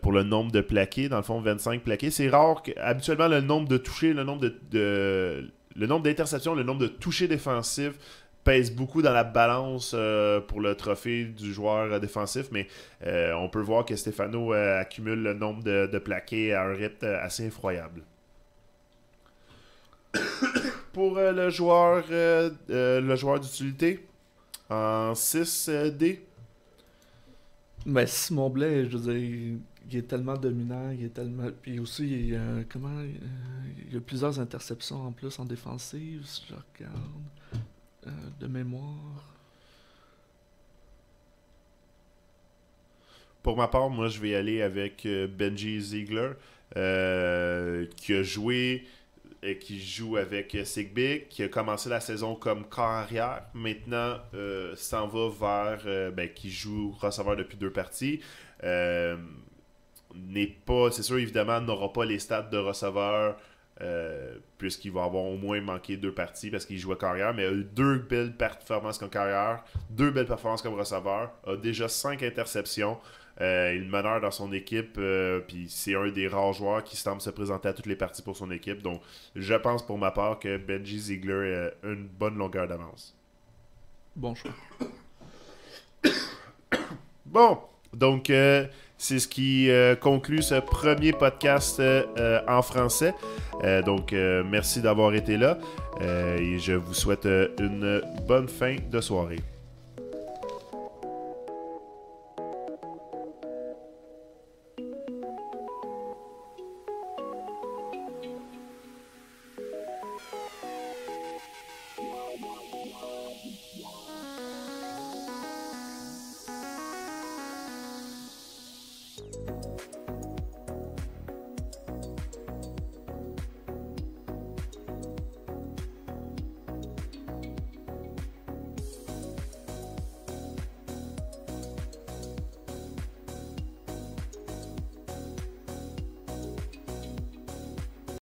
pour le nombre de plaqués. Dans le fond, 25 plaqués. C'est rare habituellement, le nombre de touchés, le nombre d'interceptions, le nombre de touchés défensifs pèse beaucoup dans la balance pour le trophée du joueur défensif, mais on peut voir que Stefano accumule le nombre de plaqués à un rythme assez effroyable. Pour le joueur d'utilité, en 6D. Mais Simon Blais, je veux dire, il est tellement dominant, puis aussi, il y a plusieurs interceptions en plus en défensive, si je regarde. De mémoire. Pour ma part, moi, je vais aller avec Benji Ziegler, qui a joué et qui joue avec Sigbig, qui a commencé la saison comme corps arrière. Maintenant, s'en va vers... qui joue receveur depuis 2 parties. C'est sûr, évidemment, n'aura pas les stats de receveur puisqu'il va avoir au moins manqué 2 parties parce qu'il jouait carrière, mais a eu 2 belles performances comme carrière, 2 belles performances comme receveur, a déjà 5 interceptions, il meneur dans son équipe, puis c'est un des rares joueurs qui semble se présenter à toutes les parties pour son équipe, donc je pense pour ma part que Benji Ziegler a une bonne longueur d'avance. Bon choix. Bon, donc c'est ce qui conclut ce premier podcast en français. Donc, merci d'avoir été là et je vous souhaite une bonne fin de soirée.